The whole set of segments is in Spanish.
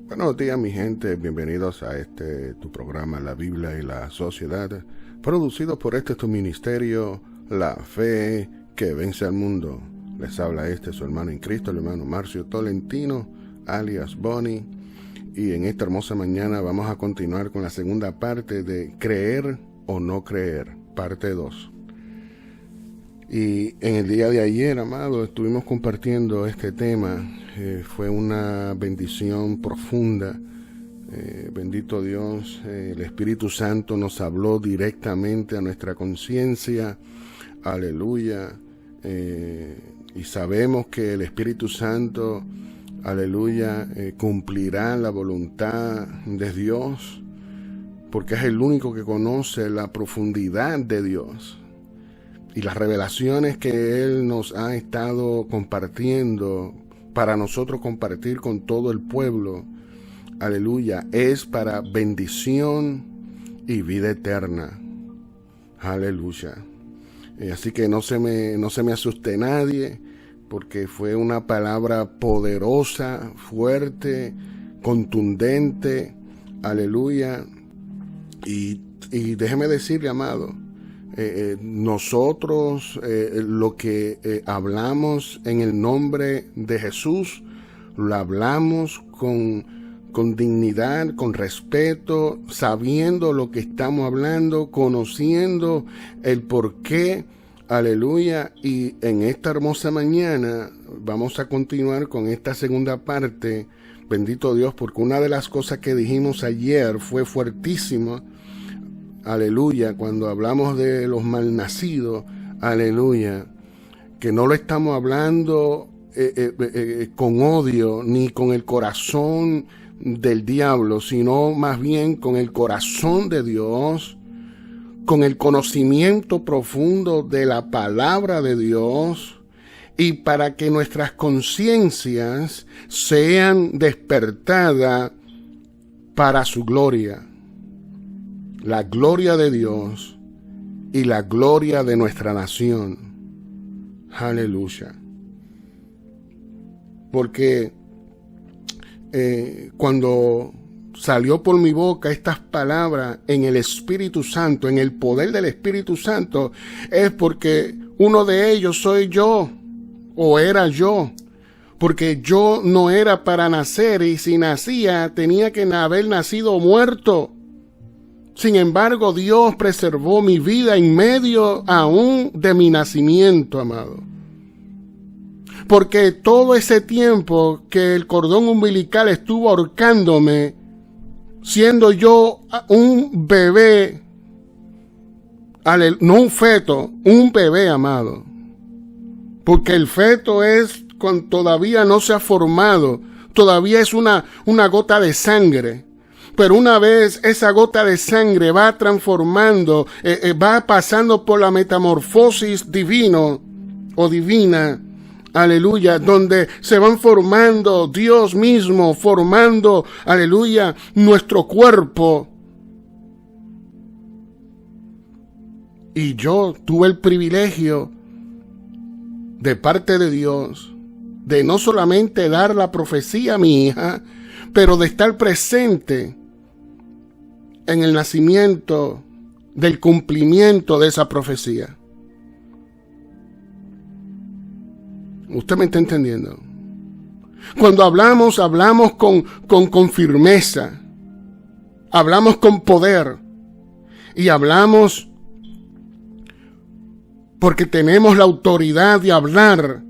Buenos días, mi gente. Bienvenidos a tu programa, La Biblia y la Sociedad, producido por tu ministerio, La Fe que Vence al Mundo. Les habla su hermano en Cristo, el hermano Marcio Tolentino, alias Bonnie. Y en esta hermosa mañana vamos a continuar con la segunda parte de Creer o No Creer, parte 2. Y en el día de ayer, amado, estuvimos compartiendo este tema. Fue una bendición profunda. Bendito Dios, el Espíritu Santo nos habló directamente a nuestra conciencia. Aleluya. Y sabemos que el Espíritu Santo, aleluya, cumplirá la voluntad de Dios, porque es el único que conoce la profundidad de Dios. Y las revelaciones que Él nos ha estado compartiendo para nosotros compartir con todo el pueblo, aleluya, es para bendición y vida eterna. Aleluya. Así que no se me asuste nadie, porque fue una palabra poderosa, fuerte, contundente. Aleluya. Y déjeme decirle, amado, nosotros lo que hablamos en el nombre de Jesús, lo hablamos con dignidad, con respeto, sabiendo lo que estamos hablando, conociendo el porqué. Aleluya. Y en esta hermosa mañana vamos a continuar con esta segunda parte. Bendito Dios, porque una de las cosas que dijimos ayer fue fuertísima. Aleluya, cuando hablamos de los malnacidos, aleluya, que no lo estamos hablando con odio ni con el corazón del diablo, sino más bien con el corazón de Dios, con el conocimiento profundo de la palabra de Dios, y para que nuestras conciencias sean despertadas para su gloria. La gloria de Dios y la gloria de nuestra nación. Aleluya. Porque cuando salió por mi boca estas palabras en el Espíritu Santo, en el poder del Espíritu Santo, es porque uno de ellos soy yo, o era yo. Porque yo no era para nacer, y si nacía tenía que haber nacido muerto. Sin embargo, Dios preservó mi vida en medio aún de mi nacimiento, amado. Porque todo ese tiempo que el cordón umbilical estuvo ahorcándome, siendo yo un bebé, no un feto, un bebé, amado. Porque el feto es cuando todavía no se ha formado, todavía es una gota de sangre. Pero una vez esa gota de sangre va transformando, va pasando por la metamorfosis divina, aleluya, donde se van formando Dios mismo, formando, aleluya, nuestro cuerpo. Y yo tuve el privilegio de parte de Dios de no solamente dar la profecía a mi hija, pero de estar presente en el nacimiento del cumplimiento de esa profecía. ¿Usted me está entendiendo? Cuando hablamos con firmeza, hablamos con poder, y hablamos porque tenemos la autoridad de hablar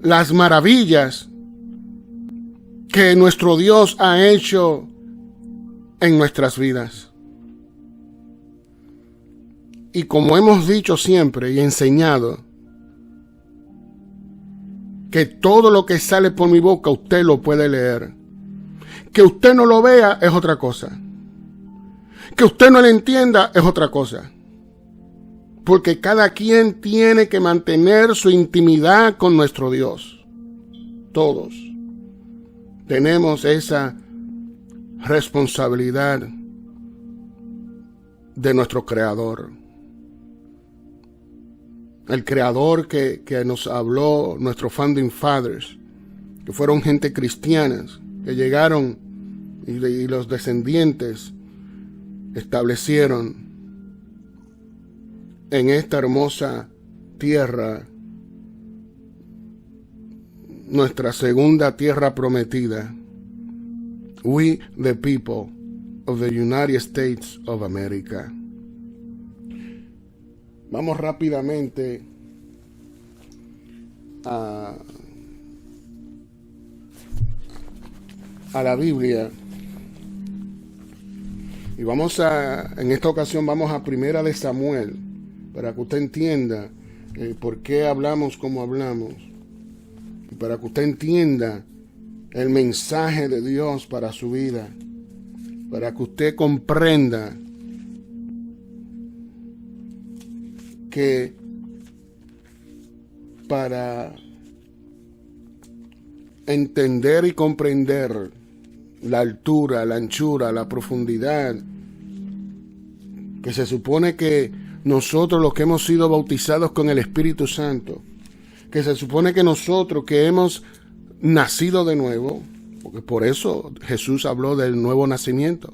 las maravillas que nuestro Dios ha hecho en nuestras vidas. Y como hemos dicho siempre y enseñado, que todo lo que sale por mi boca usted lo puede leer. Que usted no lo vea es otra cosa. Que usted no lo entienda es otra cosa. Porque cada quien tiene que mantener su intimidad con nuestro Dios. Todos tenemos esa responsabilidad de nuestro Creador. El Creador que nos habló, nuestros Founding Fathers, que fueron gente cristianas, que llegaron y los descendientes establecieron en esta hermosa tierra, nuestra segunda tierra prometida. We, the people of the United States of America. Vamos rápidamente a la Biblia. Y en esta ocasión vamos a Primera de Samuel, para que usted entienda por qué hablamos como hablamos. Y para que usted entienda el mensaje de Dios para su vida. Para que usted comprenda que para entender y comprender la altura, la anchura, la profundidad, que se supone que nosotros los que hemos sido bautizados con el Espíritu Santo, que se supone que nosotros que hemos nacido de nuevo, porque por eso Jesús habló del nuevo nacimiento,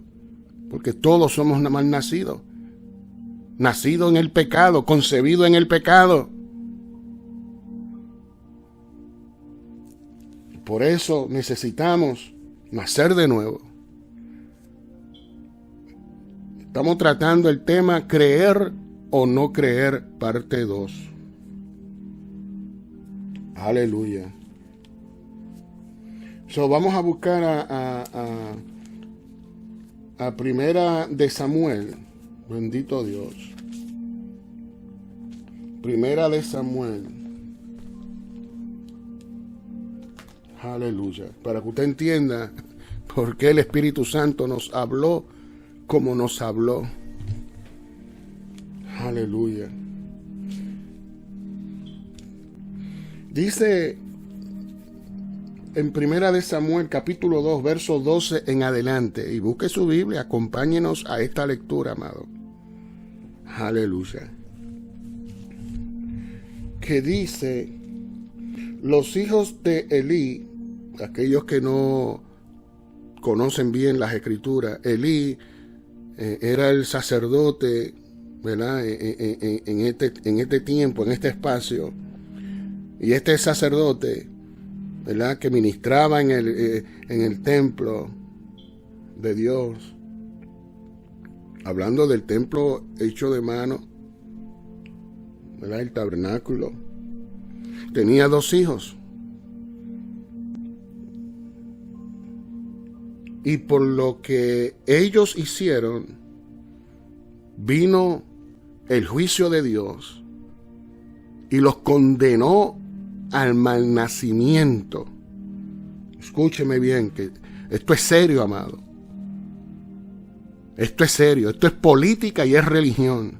porque todos somos mal nacidos, nacido en el pecado, concebido en el pecado. Por eso necesitamos nacer de nuevo. Estamos tratando el tema creer o no creer, parte 2. Aleluya. Vamos a buscar a Primera de Samuel. Bendito Dios. Primera de Samuel. Aleluya. Para que usted entienda por qué el Espíritu Santo nos habló como nos habló. Aleluya. Dice en Primera de Samuel, capítulo 2, verso 12 en adelante. Y busque su Biblia, acompáñenos a esta lectura, amado. Aleluya. Que dice: los hijos de Elí, aquellos que no conocen bien las escrituras, Elí era el sacerdote, ¿verdad? En este tiempo, en este espacio. Y este sacerdote, ¿verdad?, que ministraba en el templo de Dios, hablando del templo hecho de mano, ¿verdad?, el tabernáculo, tenía 2 hijos. Y por lo que ellos hicieron, vino el juicio de Dios y los condenó al malnacimiento. Escúcheme bien, que esto es serio, amado. Esto es serio, esto es política y es religión.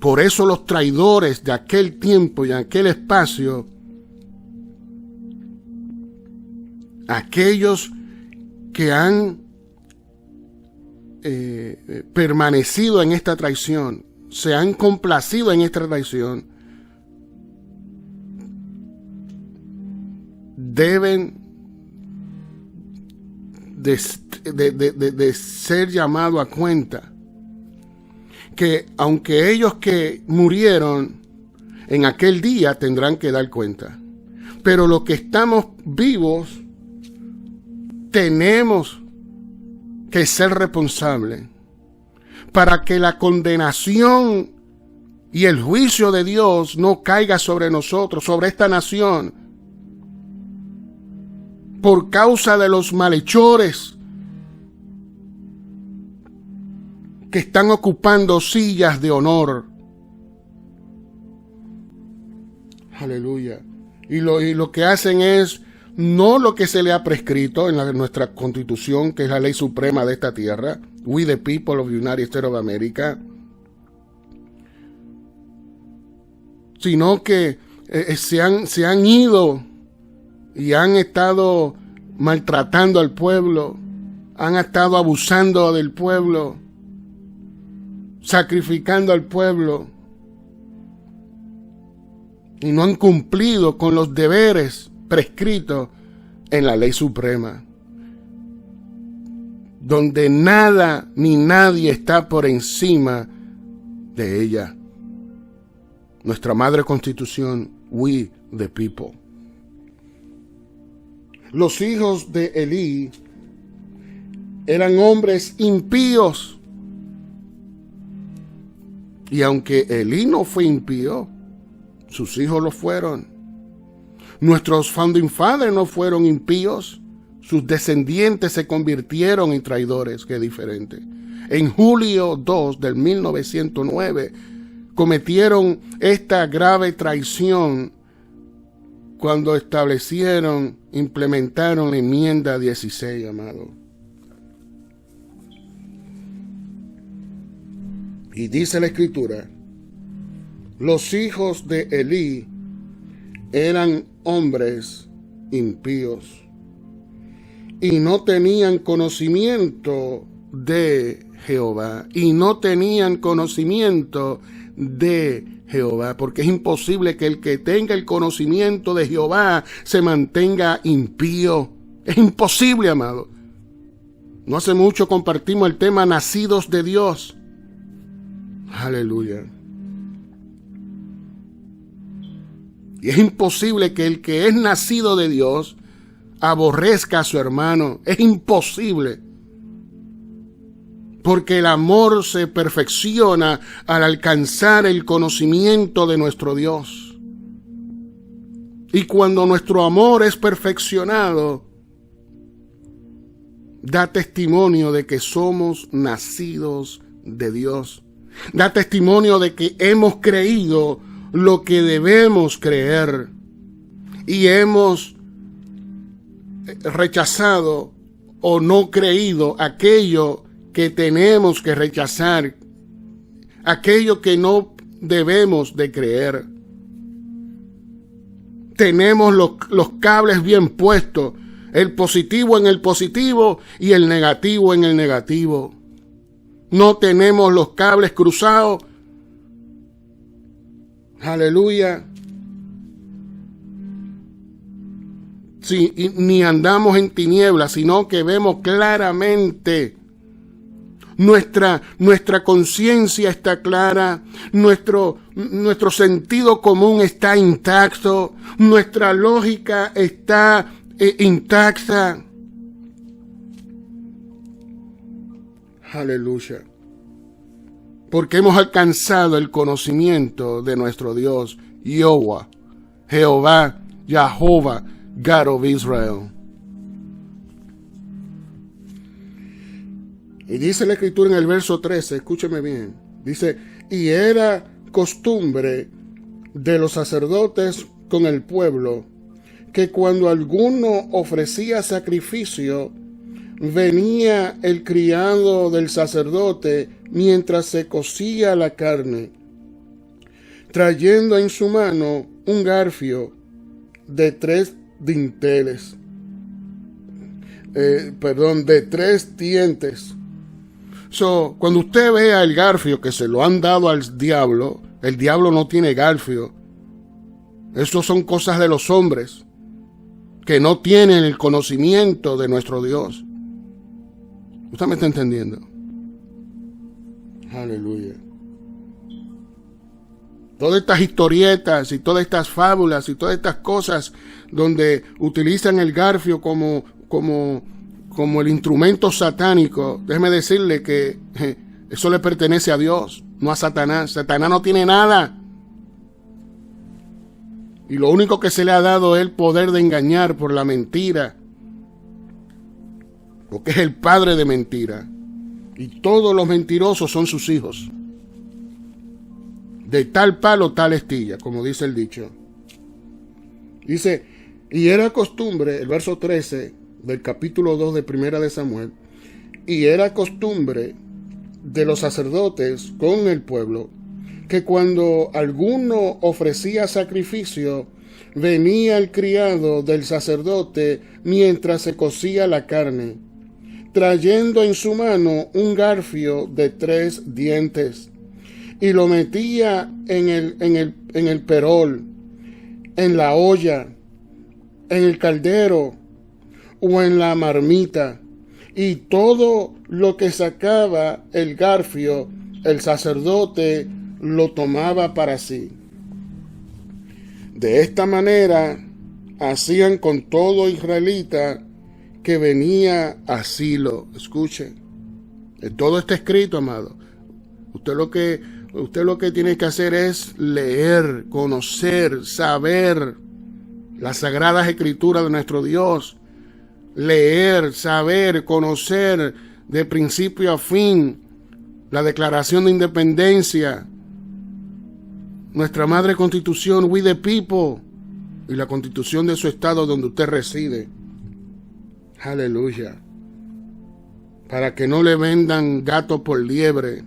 Por eso los traidores de aquel tiempo y aquel espacio, aquellos que han permanecido en esta traición, se han complacido en esta traición, deben de ser llamados a cuenta. Que aunque ellos que murieron en aquel día tendrán que dar cuenta, pero los que estamos vivos tenemos que ser responsables para que la condenación y el juicio de Dios no caiga sobre nosotros, sobre esta nación, por causa de los malhechores que están ocupando sillas de honor. Aleluya. Y lo que hacen es no lo que se le ha prescrito en nuestra Constitución, que es la ley suprema de esta tierra, We the people of the United States of America, sino que se han ido y han estado maltratando al pueblo, han estado abusando del pueblo, sacrificando al pueblo, y no han cumplido con los deberes prescrito en la ley suprema, donde nada ni nadie está por encima de ella. Nuestra madre constitución, we the people. Los hijos de Elí eran hombres impíos. Y aunque Elí no fue impío, sus hijos lo fueron. Nuestros founding fathers no fueron impíos. Sus descendientes se convirtieron en traidores. Qué diferente. En julio 2 del 1909 cometieron esta grave traición cuando implementaron la enmienda 16, amado. Y dice la Escritura, los hijos de Elí eran hombres impíos y no tenían conocimiento de Jehová. Y no tenían conocimiento de Jehová, porque es imposible que el que tenga el conocimiento de Jehová se mantenga impío. Es imposible, amado. No hace mucho compartimos el tema nacidos de Dios. Aleluya. Y es imposible que el que es nacido de Dios aborrezca a su hermano. Es imposible. Porque el amor se perfecciona al alcanzar el conocimiento de nuestro Dios. Y cuando nuestro amor es perfeccionado, da testimonio de que somos nacidos de Dios. Da testimonio de que hemos creído lo que debemos creer. Y hemos rechazado o no creído aquello que tenemos que rechazar, aquello que no debemos de creer. Tenemos los cables bien puestos, el positivo en el positivo y el negativo en el negativo. No tenemos los cables cruzados. Aleluya. Sí, ni andamos en tinieblas, sino que vemos claramente. Nuestra conciencia está clara, nuestro sentido común está intacto, nuestra lógica está intacta. Aleluya. Porque hemos alcanzado el conocimiento de nuestro Dios, Jehová, Jehová, God of Israel. Y dice la Escritura en el verso 13, escúcheme bien, dice, y era costumbre de los sacerdotes con el pueblo, que cuando alguno ofrecía sacrificio, venía el criado del sacerdote mientras se cocía la carne, trayendo en su mano un garfio de 3 dinteles, de 3 dientes. Cuando usted vea el garfio que se lo han dado al diablo, el diablo no tiene garfio. Eso son cosas de los hombres que no tienen el conocimiento de nuestro Dios. ¿Usted me está entendiendo? Aleluya. Todas estas historietas y todas estas fábulas y todas estas cosas donde utilizan el garfio como el instrumento satánico, déjeme decirle que eso le pertenece a Dios, no a Satanás. Satanás no tiene nada. Y lo único que se le ha dado es el poder de engañar por la mentira, porque es el padre de mentira. Y todos los mentirosos son sus hijos. De tal palo, tal astilla, como dice el dicho. Dice, y era costumbre, el verso 13 del capítulo 2 de Primera de Samuel, y era costumbre de los sacerdotes con el pueblo, que cuando alguno ofrecía sacrificio, venía el criado del sacerdote mientras se cocía la carne, trayendo en su mano un garfio de 3 dientes, y lo metía en el perol, en la olla, en el caldero o en la marmita, y todo lo que sacaba el garfio, el sacerdote lo tomaba para sí. De esta manera hacían con todo israelita que venía a Silo. Escuchen, todo está escrito, amado. Usted lo que tiene que hacer es leer, conocer, saber las sagradas escrituras de nuestro Dios. Leer, saber, conocer de principio a fin la Declaración de Independencia, nuestra madre Constitución, We the People, y la Constitución de su estado donde usted reside. Aleluya. Para que no le vendan gato por liebre.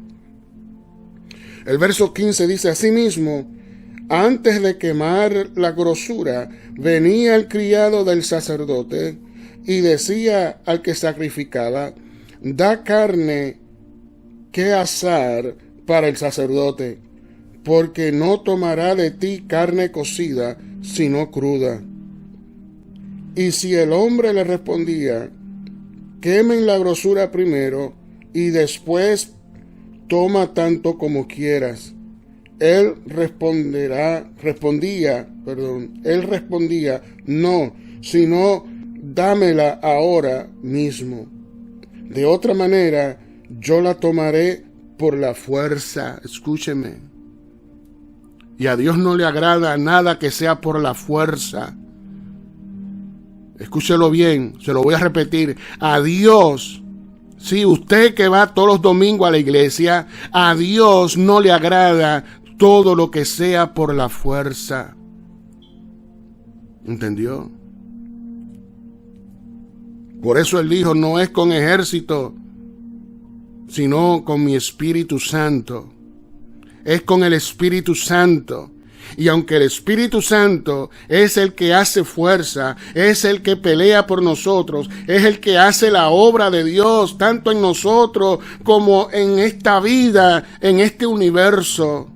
El verso 15 dice: asimismo, antes de quemar la grosura, venía el criado del sacerdote y decía al que sacrificaba: da carne que asar para el sacerdote, porque no tomará de ti carne cocida, sino cruda. Y si el hombre le respondía: quemen la grosura primero y después toma tanto como quieras, él respondía, no, sino dámela ahora mismo. De otra manera, yo la tomaré por la fuerza. Escúcheme. Y a Dios no le agrada nada que sea por la fuerza. Escúchelo bien, se lo voy a repetir. A Dios, sí, usted que va todos los domingos a la iglesia, a Dios no le agrada todo lo que sea por la fuerza. ¿Entendió? Por eso Él dijo: no es con ejército, sino con mi Espíritu Santo. Es con el Espíritu Santo. Y aunque el Espíritu Santo es el que hace fuerza, es el que pelea por nosotros, es el que hace la obra de Dios, tanto en nosotros como en esta vida, en este universo,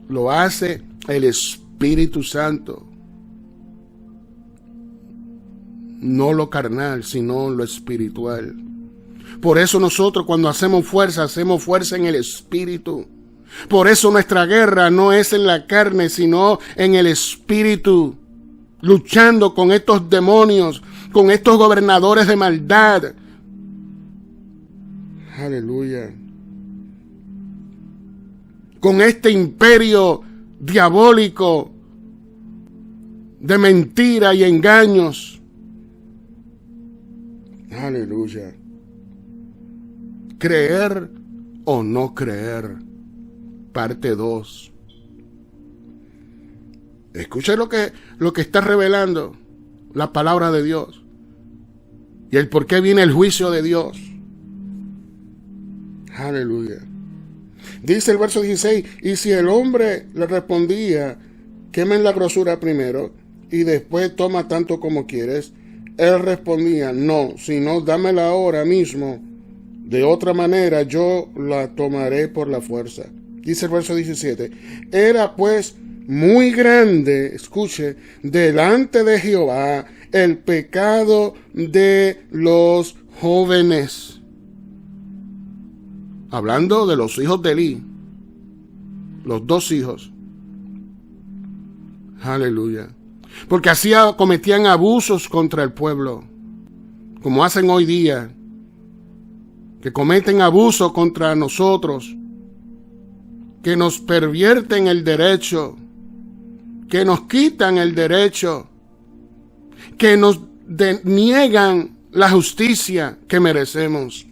lo hace el Espíritu Santo. No lo carnal, sino lo espiritual. Por eso nosotros cuando hacemos fuerza en el Espíritu. Por eso nuestra guerra no es en la carne, sino en el Espíritu. Luchando con estos demonios, con estos gobernadores de maldad. Aleluya. Con este imperio diabólico de mentira y engaños. Aleluya. Creer o no creer. Parte 2. Escuche lo que está revelando la palabra de Dios. Y el por qué viene el juicio de Dios. Aleluya. Dice el verso 16: y si el hombre le respondía: quemen la grosura primero y después toma tanto como quieres, él respondía: no, sino dámela ahora mismo. De otra manera yo la tomaré por la fuerza. Dice el verso 17: era pues muy grande, escuche, delante de Jehová el pecado de los jóvenes. Hablando de los hijos de Elí, los 2 hijos. Aleluya. Porque así cometían abusos contra el pueblo, como hacen hoy día, que cometen abusos contra nosotros, que nos pervierten el derecho, que nos quitan el derecho, que nos deniegan la justicia que merecemos.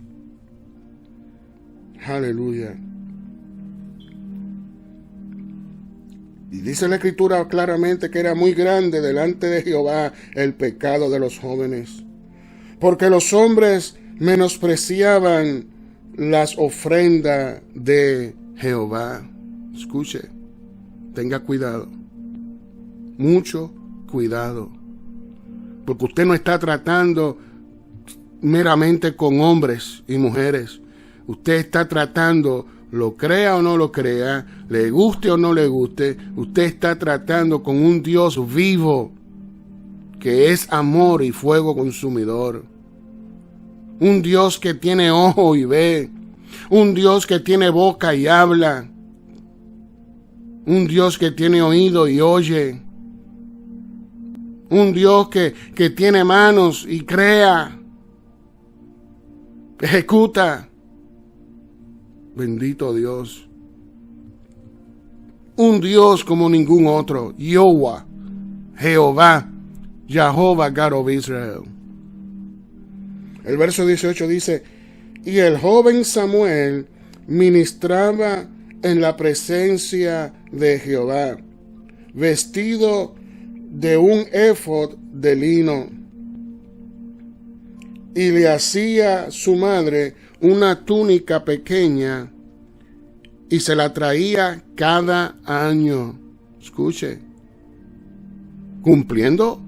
Aleluya. Y dice la Escritura claramente que era muy grande delante de Jehová el pecado de los jóvenes, porque los hombres menospreciaban las ofrendas de Jehová. Escuche, tenga cuidado, mucho cuidado, porque usted no está tratando meramente con hombres y mujeres. Usted está tratando, lo crea o no lo crea, le guste o no le guste, usted está tratando con un Dios vivo, que es amor y fuego consumidor. Un Dios que tiene ojo y ve. Un Dios que tiene boca y habla. Un Dios que tiene oído y oye. Un Dios que tiene manos y crea. Ejecuta. Bendito Dios. Un Dios como ningún otro. Jehová, Jehová, God of Israel. El verso 18 dice: y el joven Samuel ministraba en la presencia de Jehová, vestido de un éfod de lino, y le hacía su madre una túnica pequeña, y se la traía cada año. Escuche, cumpliendo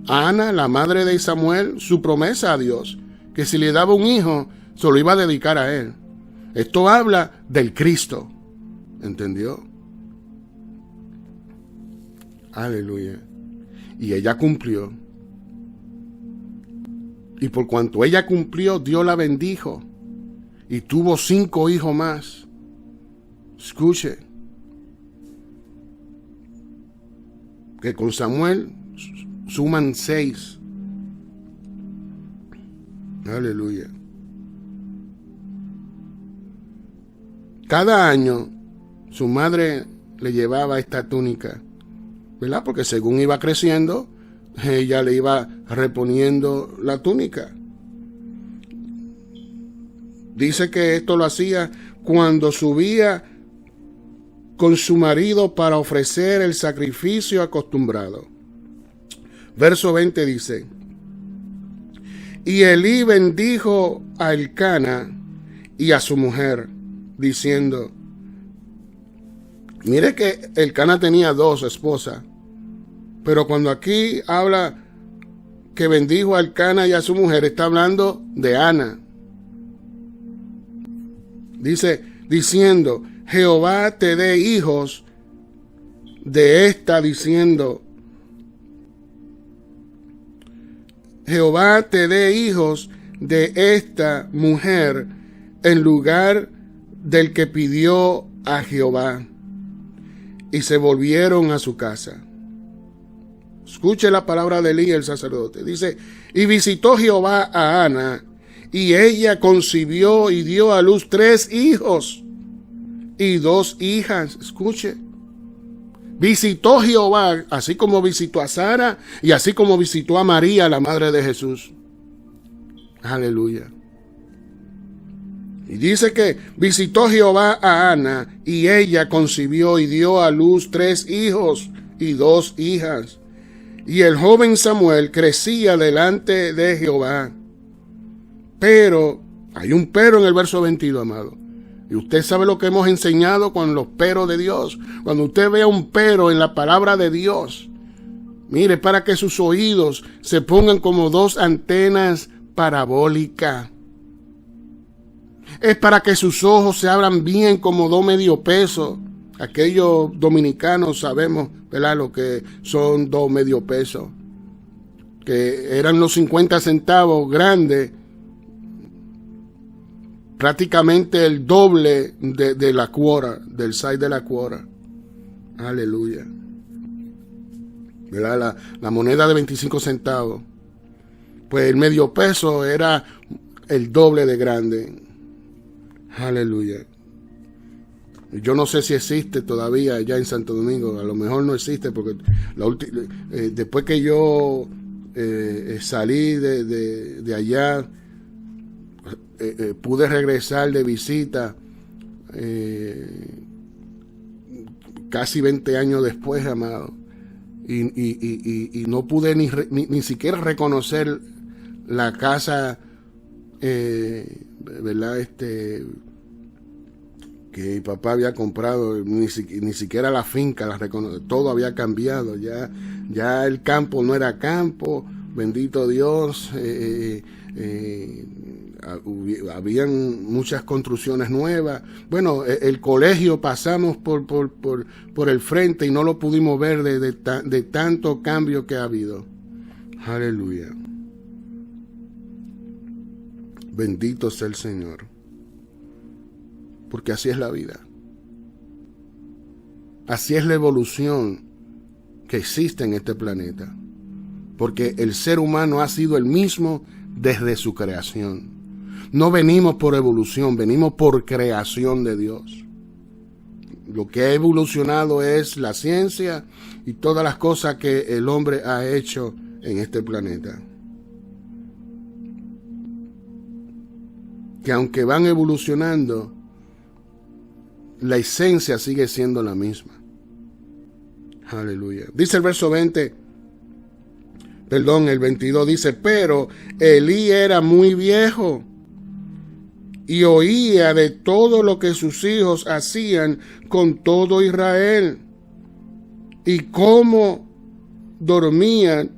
Ana, la madre de Samuel, su promesa a Dios, que si le daba un hijo, se lo iba a dedicar a él. Esto habla del Cristo. ¿Entendió? Aleluya. Y ella cumplió. Y por cuanto ella cumplió, Dios la bendijo. Y tuvo 5 hijos más. Escuche. Que con Samuel suman 6. Aleluya. Cada año su madre le llevaba esta túnica, ¿verdad? Porque según iba creciendo, ella le iba reponiendo la túnica. Dice que esto lo hacía cuando subía con su marido para ofrecer el sacrificio acostumbrado. Verso 20 dice: y Elí bendijo a Elcana y a su mujer, diciendo, mire que Elcana tenía 2 esposas, pero cuando aquí habla que bendijo a Elcana y a su mujer, está hablando de Ana. Dice, diciendo, Jehová te dé hijos de esta, diciendo, Jehová te dé hijos de esta mujer en lugar del que pidió a Jehová. Y se volvieron a su casa. Escuche la palabra de Elí, el sacerdote. Dice, y visitó Jehová a Ana, y ella concibió y dio a luz 3 hijos y 2 hijas. Escuche. Visitó Jehová, así como visitó a Sara y así como visitó a María, la madre de Jesús. Aleluya. Y dice que visitó Jehová a Ana, y ella concibió y dio a luz 3 hijos y 2 hijas. Y el joven Samuel crecía delante de Jehová. Pero, hay un pero en el verso 22, amado. Y usted sabe lo que hemos enseñado con los peros de Dios. Cuando usted vea un pero en la palabra de Dios, mire, para que sus oídos se pongan como 2 antenas parabólicas. Es para que sus ojos se abran bien como 2 medio pesos. Aquellos dominicanos sabemos, ¿verdad?, lo que son 2 medio pesos. Que eran los 50 centavos grandes. Prácticamente el doble de la cuora, del size de la cuora. Aleluya. ¿Verdad? La moneda de 25 centavos. Pues el medio peso era el doble de grande. Aleluya. Yo no sé si existe todavía allá en Santo Domingo. A lo mejor no existe porque después que yo salí de allá, pude regresar de visita casi 20 años después, amado, y no pude ni siquiera reconocer la casa, ¿verdad?, que mi papá había comprado, ni siquiera la finca la reconocí. Todo había cambiado, ya el campo no era campo, bendito Dios. habían muchas construcciones nuevas. Bueno, el colegio pasamos por el frente y no lo pudimos ver de tanto cambio que ha habido. Aleluya. Bendito sea el Señor. Porque así es la vida. Así es la evolución que existe en este planeta. Porque el ser humano ha sido el mismo desde su creación. No venimos por evolución, venimos por creación de Dios. Lo que ha evolucionado es la ciencia y todas las cosas que el hombre ha hecho en este planeta. Que aunque van evolucionando, la esencia sigue siendo la misma. Aleluya. Dice el verso 22 dice, pero Elí era muy viejo y oía de todo lo que sus hijos hacían con todo Israel y cómo dormían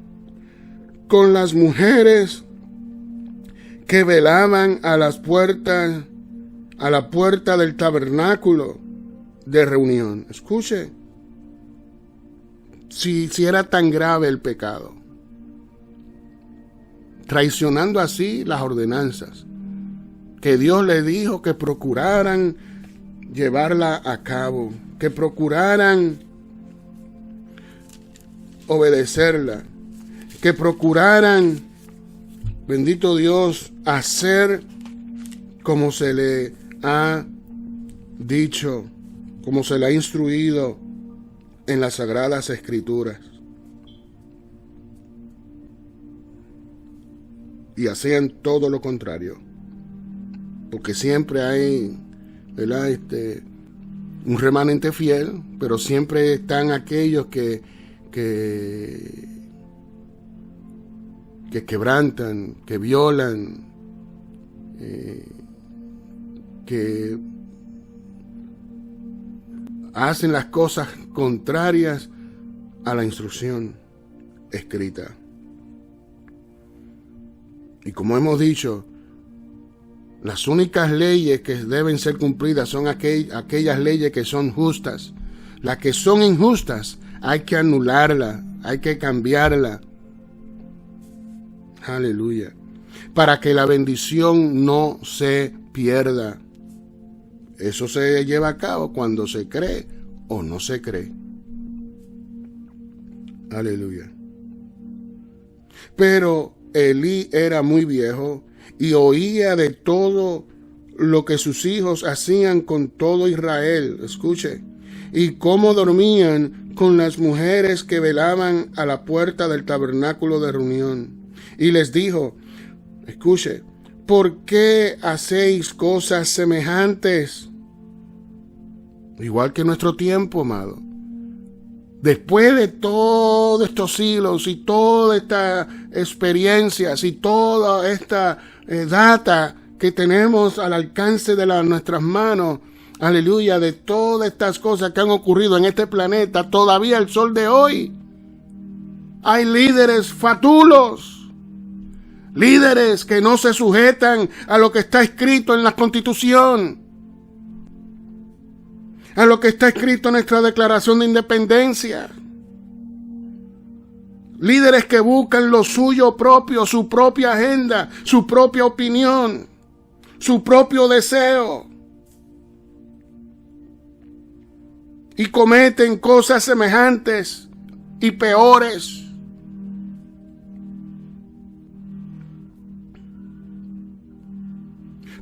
con las mujeres que velaban a la puerta del tabernáculo de reunión. Escuche, si era tan grave el pecado, traicionando así las ordenanzas que Dios le dijo que procuraran llevarla a cabo, que procuraran obedecerla, que procuraran, bendito Dios, hacer como se le ha dicho, como se le ha instruido en las Sagradas Escrituras. Y hacían todo lo contrario. Porque siempre hay, ¿verdad? Un remanente fiel, pero siempre están aquellos que quebrantan, que violan, que hacen las cosas contrarias a la instrucción escrita. Y como hemos dicho, las únicas leyes que deben ser cumplidas son aquellas leyes que son justas. Las que son injustas hay que anularlas, hay que cambiarlas. Aleluya. Para que la bendición no se pierda. Eso se lleva a cabo cuando se cree o no se cree. Aleluya. Pero Elí era muy viejo y oía de todo lo que sus hijos hacían con todo Israel. Escuche. Y cómo dormían con las mujeres que velaban a la puerta del tabernáculo de reunión. Y les dijo, escuche, ¿por qué hacéis cosas semejantes? Igual que en nuestro tiempo, amado. Después de todos estos siglos y todas estas experiencias y toda esta data que tenemos al alcance de nuestras manos, aleluya, de todas estas cosas que han ocurrido en este planeta, todavía el sol de hoy, hay líderes fatulos, líderes que no se sujetan a lo que está escrito en la Constitución, a lo que está escrito en nuestra Declaración de Independencia. Líderes que buscan lo suyo propio, su propia agenda, su propia opinión, su propio deseo. Y cometen cosas semejantes y peores.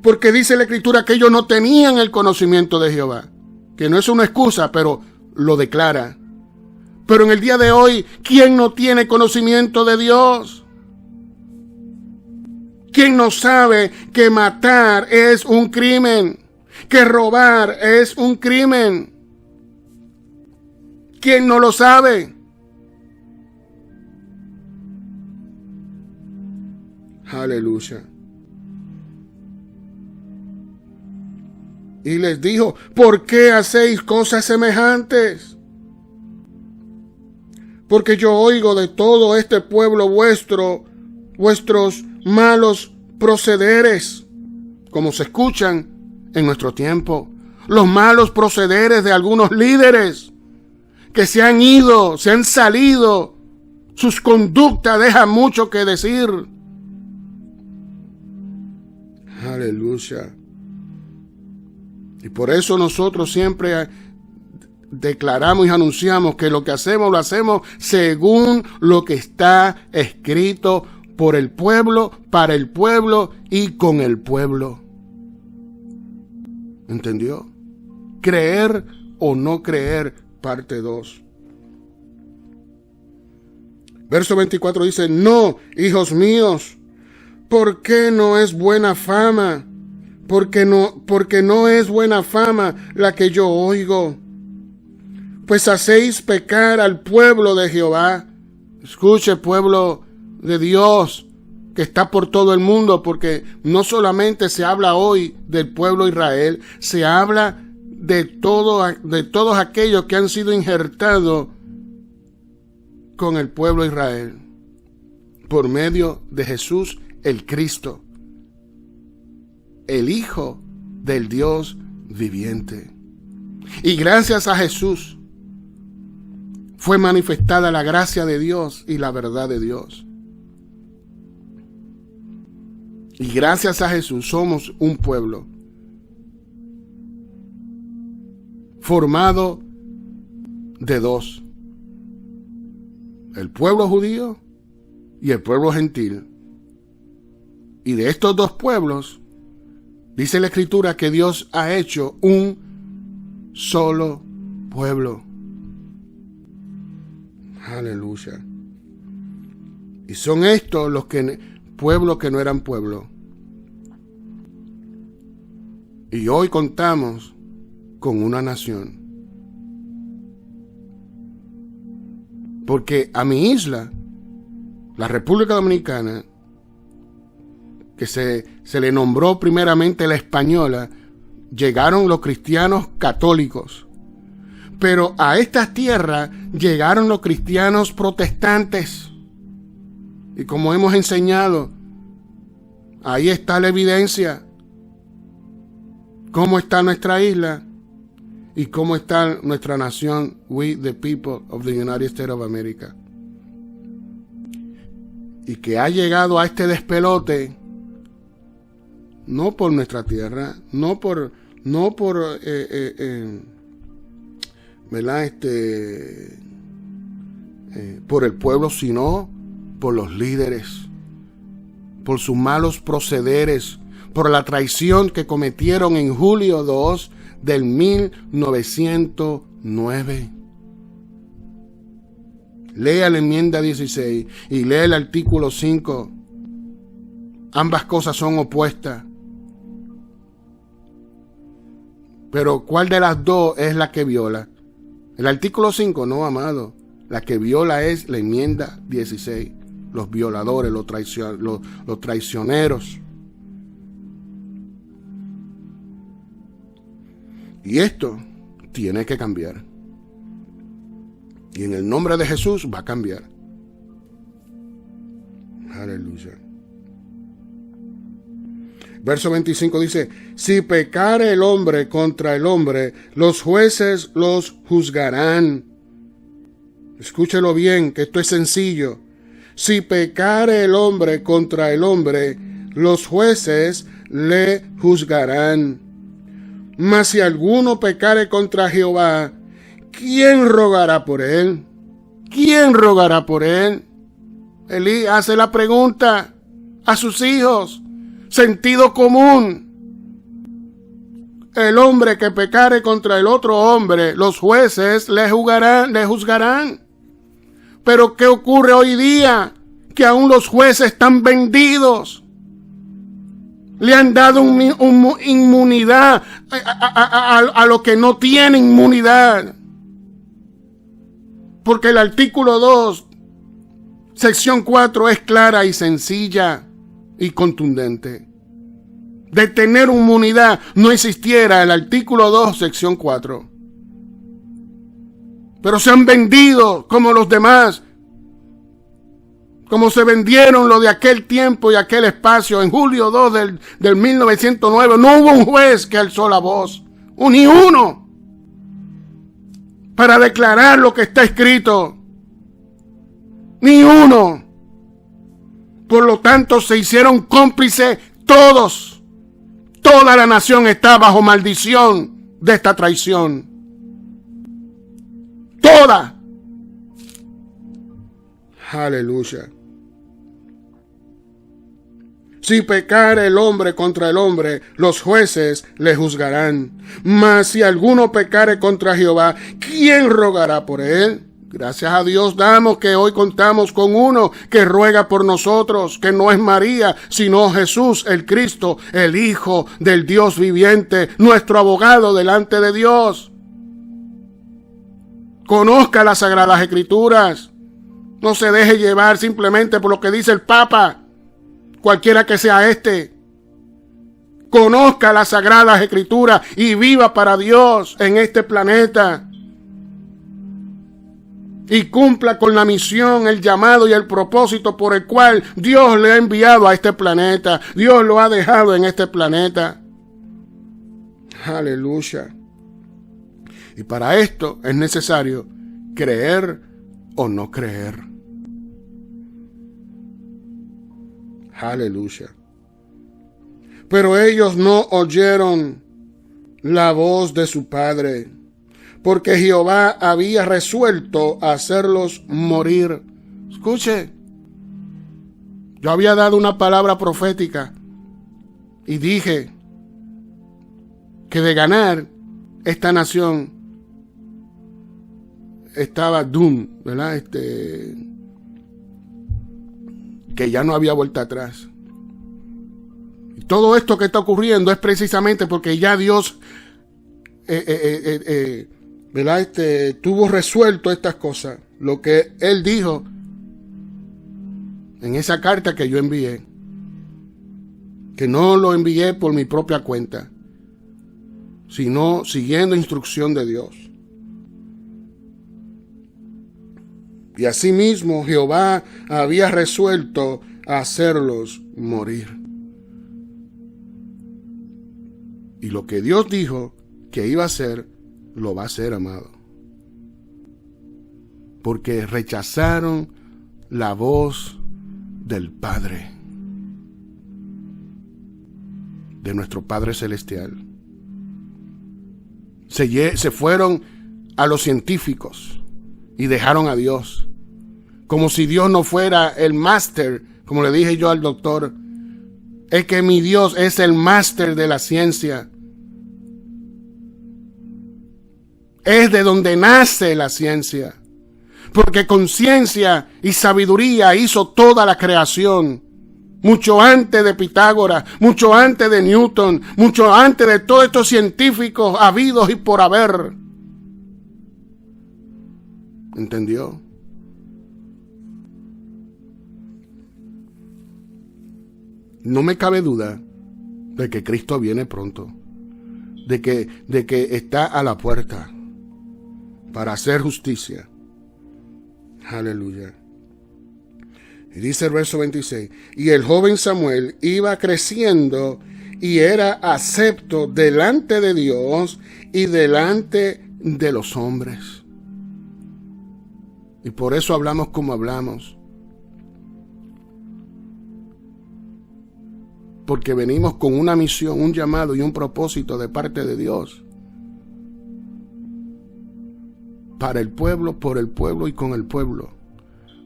Porque dice la Escritura que ellos no tenían el conocimiento de Jehová. Que no es una excusa, pero lo declara. Pero en el día de hoy, ¿quién no tiene conocimiento de Dios? ¿Quién no sabe que matar es un crimen? Que robar es un crimen. ¿Quién no lo sabe? Aleluya. Y les dijo, ¿por qué hacéis cosas semejantes? Porque yo oigo de todo este pueblo vuestros malos procederes. como se escuchan en nuestro tiempo. Los malos procederes de algunos líderes que se han ido, se han salido. Sus conductas dejan mucho que decir. Aleluya. Y por eso nosotros siempre declaramos y anunciamos que lo que hacemos, lo hacemos según lo que está escrito por el pueblo, para el pueblo y con el pueblo. ¿Entendió? Creer o no creer, parte 2. Verso 24 dice: no, hijos míos, ¿por qué no es buena fama? Porque no es buena fama la que yo oigo. Pues hacéis pecar al pueblo de Jehová. Escuche, pueblo de Dios, que está por todo el mundo, porque no solamente se habla hoy del pueblo de Israel, se habla de todos aquellos que han sido injertados con el pueblo de Israel, por medio de Jesús el Cristo, el Hijo del Dios viviente. Y gracias a Jesús fue manifestada la gracia de Dios y la verdad de Dios. Y gracias a Jesús somos un pueblo formado de dos: el pueblo judío y el pueblo gentil. Y de estos dos pueblos, dice la Escritura que Dios ha hecho un solo pueblo. Aleluya. Y son estos los pueblos que no eran pueblo. Y hoy contamos con una nación. Porque a mi isla, la República Dominicana, que se le nombró primeramente la española, llegaron los cristianos católicos. Pero a estas tierras llegaron los cristianos protestantes. Y como hemos enseñado, ahí está la evidencia. Cómo está nuestra isla y cómo está nuestra nación, we the people of the United States of America. Y que ha llegado a este despelote no por nuestra tierra, no por el pueblo, sino por los líderes, por sus malos procederes, por la traición que cometieron en julio 2 del 1909. Lea la enmienda 16 y lea el artículo 5. Ambas cosas son opuestas. Pero ¿cuál de las dos es la que viola? El artículo 5, no, amado. La que viola es la enmienda 16. Los violadores, los traicioneros. Y esto tiene que cambiar. Y en el nombre de Jesús va a cambiar. Aleluya. Verso 25 dice: si pecare el hombre contra el hombre, los jueces los juzgarán. Escúchelo bien, que esto es sencillo. Si pecare el hombre contra el hombre, los jueces le juzgarán. Mas si alguno pecare contra Jehová, ¿quién rogará por él? ¿Quién rogará por él? Elí hace la pregunta a sus hijos. Sentido común. El hombre que pecare contra el otro hombre, los jueces le juzgarán. Pero ¿qué ocurre hoy día? Que aún los jueces están vendidos. Le han dado inmunidad a lo que no tiene inmunidad. Porque el artículo 2, sección 4 es clara y sencilla y contundente. De tener inmunidad no existiera el artículo 2, sección 4. Pero se han vendido como los demás, como se vendieron lo de aquel tiempo y aquel espacio. En julio 2 del 1909 no hubo un juez que alzó la voz, ni uno, para declarar lo que está escrito. Ni uno. Por lo tanto, se hicieron cómplices todos. Toda la nación está bajo maldición de esta traición. Toda. Aleluya. Si pecare el hombre contra el hombre, los jueces le juzgarán. Mas si alguno pecare contra Jehová, ¿quién rogará por él? Gracias a Dios damos que hoy contamos con uno que ruega por nosotros, que no es María, sino Jesús, el Cristo, el Hijo del Dios viviente, nuestro abogado delante de Dios. Conozca las Sagradas Escrituras. No se deje llevar simplemente por lo que dice el Papa, cualquiera que sea este. Conozca las Sagradas Escrituras y viva para Dios en este planeta. Y cumpla con la misión, el llamado y el propósito por el cual Dios le ha enviado a este planeta. Dios lo ha dejado en este planeta. Aleluya. Y para esto es necesario creer o no creer. Aleluya. Pero ellos no oyeron la voz de su padre, porque Jehová había resuelto hacerlos morir. Escuche, yo había dado una palabra profética y dije que de ganar esta nación estaba doom, ¿verdad? Que ya no había vuelta atrás. Y todo esto que está ocurriendo es precisamente porque ya Dios ¿verdad? Tuvo resuelto estas cosas. Lo que Él dijo en esa carta que yo envié, que no lo envié por mi propia cuenta, sino siguiendo instrucción de Dios. Y asimismo Jehová había resuelto hacerlos morir. Y lo que Dios dijo que iba a hacer, lo va a hacer, amado. Porque rechazaron la voz del Padre, de nuestro Padre Celestial. Se fueron a los científicos y dejaron a Dios. Como si Dios no fuera el máster, como le dije yo al doctor. Es que mi Dios es el máster de la ciencia. Es de donde nace la ciencia. Porque con ciencia y sabiduría hizo toda la creación. Mucho antes de Pitágoras, mucho antes de Newton, mucho antes de todos estos científicos habidos y por haber. ¿Entendió? No me cabe duda de que Cristo viene pronto, de que está a la puerta para hacer justicia. Aleluya. Y dice el verso 26, y el joven Samuel iba creciendo y era acepto delante de Dios y delante de los hombres. Y por eso hablamos como hablamos. Porque venimos con una misión, un llamado y un propósito de parte de Dios. Para el pueblo, por el pueblo y con el pueblo.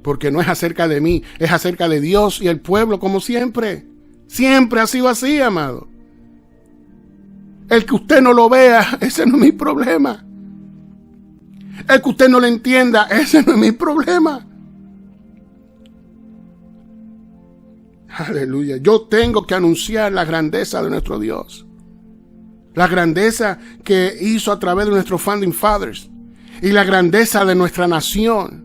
Porque no es acerca de mí, es acerca de Dios y el pueblo, como siempre. Siempre ha sido así, amado. El que usted no lo vea, ese no es mi problema. El que usted no lo entienda, ese no es mi problema. Aleluya. Yo tengo que anunciar la grandeza de nuestro Dios. La grandeza que hizo a través de nuestros founding fathers. Y la grandeza de nuestra nación.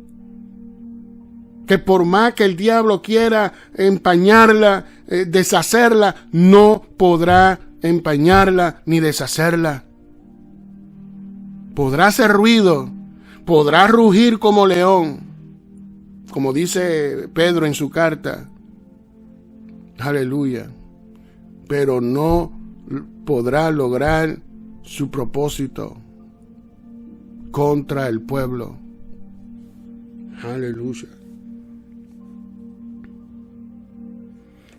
Que por más que el diablo quiera empañarla, deshacerla, no podrá empañarla ni deshacerla. Podrá hacer ruido, podrá rugir como león, como dice Pedro en su carta, aleluya, pero no podrá lograr su propósito contra el pueblo. Aleluya.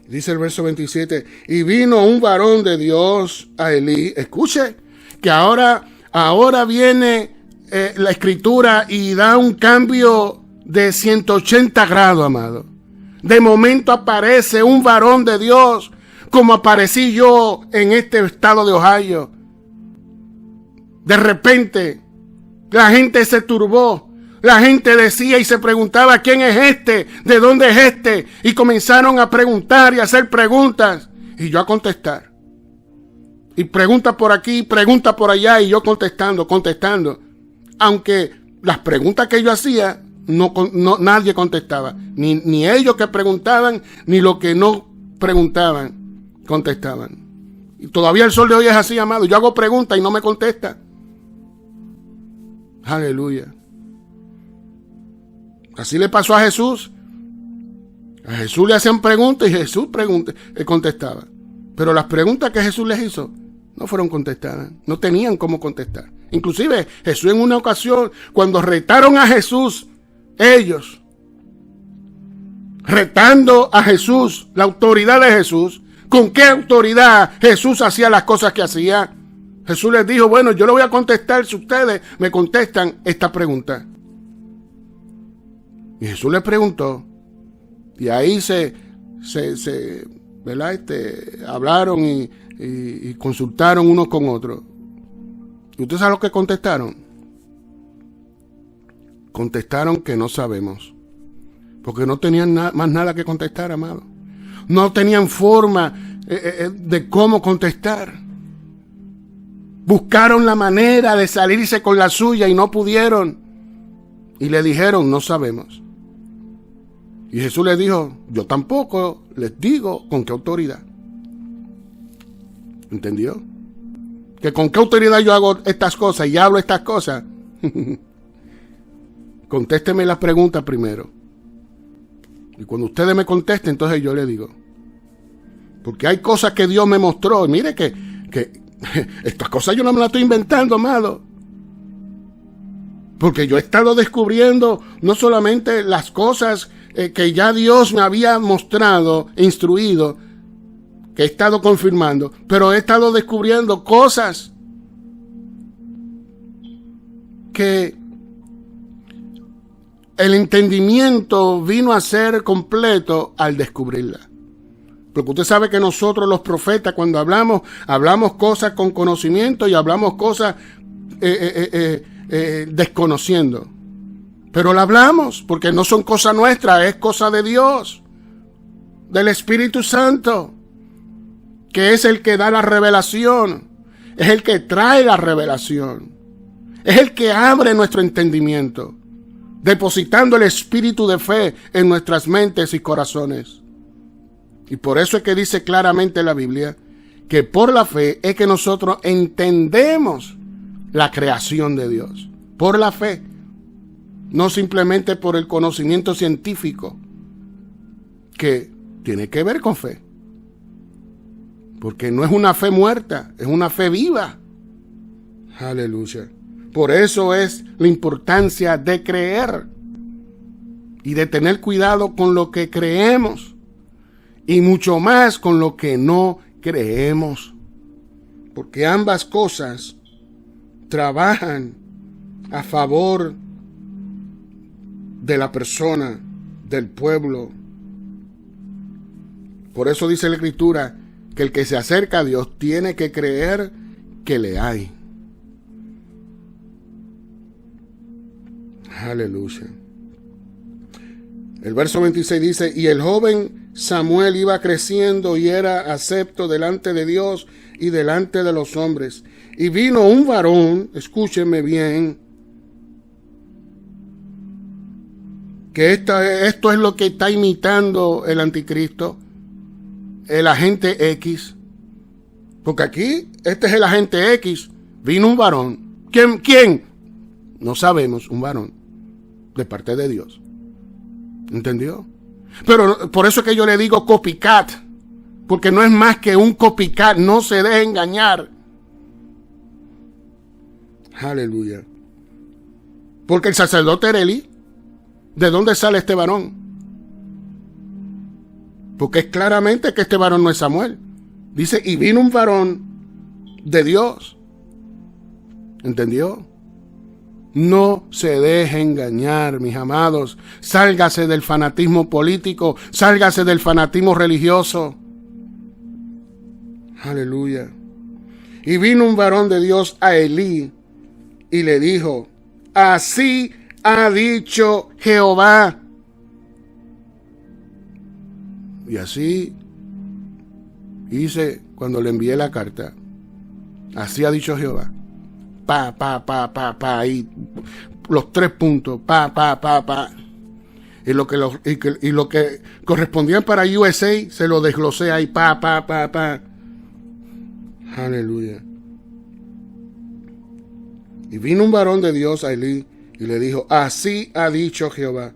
Dice el verso 27, y vino un varón de Dios a Elí. Escuche, que ahora viene la escritura y da un cambio de 180 grados, amado. De momento aparece un varón de Dios, como aparecí yo en este estado de Ohio. De repente, la gente se turbó. La gente decía y se preguntaba, ¿quién es este? ¿De dónde es este? Y comenzaron a preguntar y a hacer preguntas. Y yo a contestar. Y pregunta por aquí, pregunta por allá, y yo contestando. Aunque las preguntas que yo hacía, nadie contestaba. Ni ellos que preguntaban, ni los que no preguntaban, contestaban. Y todavía el sol de hoy es así, amado. Yo hago preguntas y no me contesta. Aleluya. Así le pasó a Jesús. A Jesús le hacían preguntas y Jesús contestaba. Pero las preguntas que Jesús les hizo no fueron contestadas. No tenían cómo contestar. Inclusive Jesús en una ocasión, cuando retaron a Jesús, ellos, retando a Jesús, la autoridad de Jesús, ¿con qué autoridad Jesús hacía las cosas que hacía? Jesús les dijo, bueno, yo le voy a contestar si ustedes me contestan esta pregunta. Y Jesús les preguntó, y ahí ¿verdad? Hablaron y consultaron unos con otros. ¿Y ustedes saben lo que contestaron? Contestaron que no sabemos, porque no tenían más nada que contestar, amado. No tenían forma de cómo contestar. Buscaron la manera de salirse con la suya y no pudieron. Y le dijeron, no sabemos. Y Jesús les dijo, yo tampoco les digo con qué autoridad. ¿Entendió? Que con qué autoridad yo hago estas cosas y hablo estas cosas. Contésteme las preguntas primero. Y cuando ustedes me contesten, entonces yo les digo. Porque hay cosas que Dios me mostró. Mire que estas cosas yo no me las estoy inventando, amado. Porque yo he estado descubriendo no solamente las cosas que ya Dios me había mostrado, instruido, que he estado confirmando, pero he estado descubriendo cosas que el entendimiento vino a ser completo al descubrirla. Porque usted sabe que nosotros los profetas, cuando hablamos cosas con conocimiento y hablamos cosas desconociendo. Pero la hablamos porque no son cosas nuestras, es cosa de Dios, del Espíritu Santo, que es el que da la revelación, es el que trae la revelación, es el que abre nuestro entendimiento, depositando el espíritu de fe en nuestras mentes y corazones. Y por eso es que dice claramente la Biblia que por la fe es que nosotros entendemos la creación de Dios. Por la fe. No simplemente por el conocimiento científico, que tiene que ver con fe. Porque no es una fe muerta, es una fe viva. Aleluya. Por eso es la importancia de creer y de tener cuidado con lo que creemos y mucho más con lo que no creemos. Porque ambas cosas trabajan a favor de la persona, del pueblo. Por eso dice la Escritura que el que se acerca a Dios tiene que creer que le hay. Aleluya. El verso 26 dice, y el joven Samuel iba creciendo y era acepto delante de Dios y delante de los hombres. Y vino un varón, escúcheme bien, que esto es lo que está imitando el anticristo, el agente X. Porque aquí, este es el agente X. Vino un varón. ¿Quién? No sabemos, un varón de parte de Dios. ¿Entendió? Pero por eso es que yo le digo copycat, porque no es más que un copycat, no se deje engañar. Aleluya. Porque el sacerdote era Elí. ¿De dónde sale este varón? Porque es claramente que este varón no es Samuel. Dice, y vino un varón de Dios. ¿Entendió? No se deje engañar, mis amados. Sálgase del fanatismo político, sálgase del fanatismo religioso. Aleluya. Y vino un varón de Dios a Elí y le dijo, así ha dicho Jehová. Y así hice cuando le envié la carta. Así ha dicho Jehová. Y los 3 puntos. Y lo que correspondían para USA se lo desglosé ahí. Aleluya. Y vino un varón de Dios a Elí y le dijo, así ha dicho Jehová,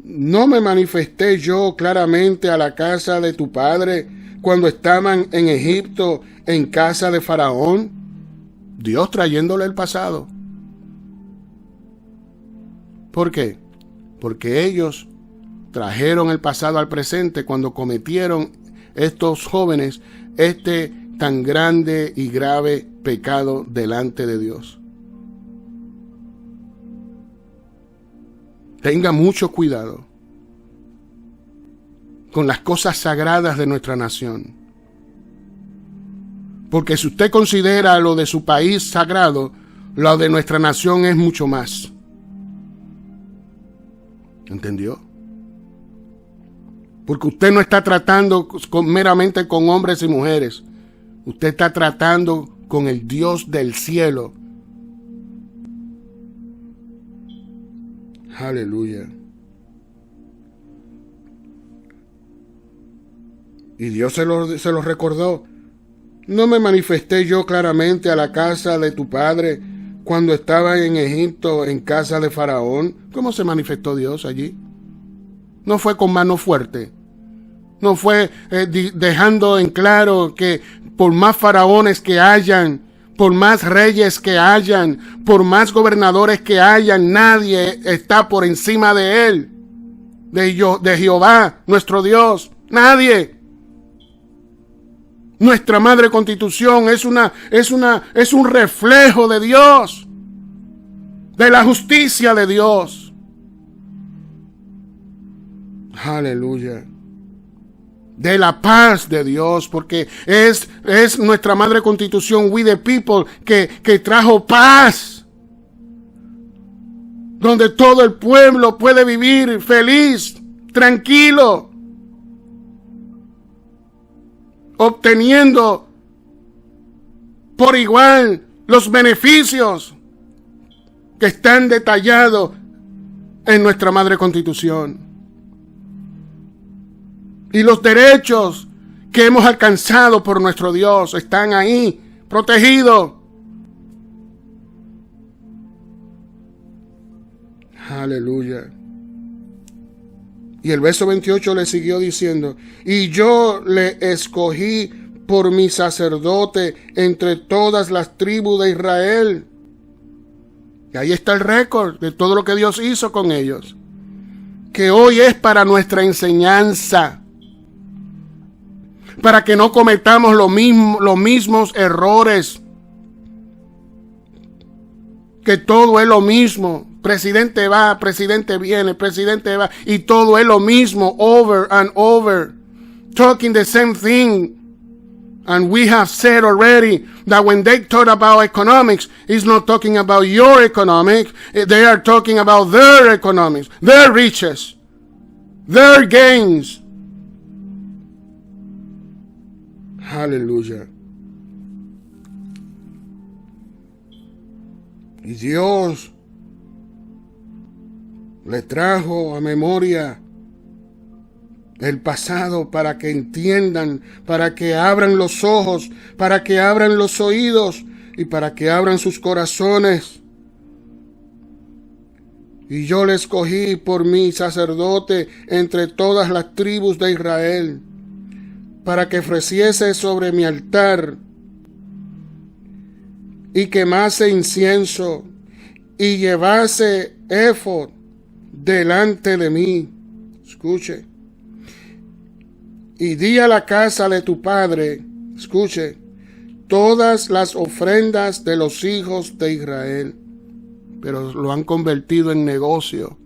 ¿no me manifesté yo claramente a la casa de tu padre cuando estaban en Egipto en casa de Faraón? Dios trayéndole el pasado. ¿Por qué? Porque ellos trajeron el pasado al presente cuando cometieron estos jóvenes este tan grande y grave pecado delante de Dios. Tenga mucho cuidado con las cosas sagradas de nuestra nación. Porque si usted considera lo de su país sagrado, lo de nuestra nación es mucho más. ¿Entendió? Porque usted no está tratando meramente con hombres y mujeres. Usted está tratando con el Dios del cielo. Aleluya. Y Dios se lo recordó. ¿No me manifesté yo claramente a la casa de tu padre cuando estaba en Egipto en casa de Faraón? ¿Cómo se manifestó Dios allí? No fue con mano fuerte. No fue dejando en claro que por más faraones que hayan, por más reyes que hayan, por más gobernadores que hayan, nadie está por encima de él, de Jehová, nuestro Dios. Nadie. Nuestra Madre Constitución es un reflejo de Dios, de la justicia de Dios. Aleluya. De la paz de Dios, porque es nuestra Madre Constitución, We the People, que trajo paz, donde todo el pueblo puede vivir feliz, tranquilo, obteniendo por igual los beneficios que están detallados en nuestra Madre Constitución. Y los derechos que hemos alcanzado por nuestro Dios están ahí, protegidos. Aleluya. Y el verso 28 le siguió diciendo, y yo le escogí por mi sacerdote entre todas las tribus de Israel. Y ahí está el récord de todo lo que Dios hizo con ellos, que hoy es para nuestra enseñanza, para que no cometamos los mismos errores, que todo es lo mismo. Presidente va, presidente viene, presidente va, y todo es lo mismo, over and over, talking the same thing. And we have said already that when they talk about economics, it's not talking about your economics, they are talking about their economics, their riches, their gains. Aleluya. Y Dios le trajo a memoria el pasado para que entiendan, para que abran los ojos, para que abran los oídos y para que abran sus corazones. Y yo le escogí por mi sacerdote entre todas las tribus de Israel, para que ofreciese sobre mi altar y quemase incienso y llevase éfod delante de mí. Escuche. Y di a la casa de tu padre, escuche, todas las ofrendas de los hijos de Israel. Pero lo han convertido en negocio,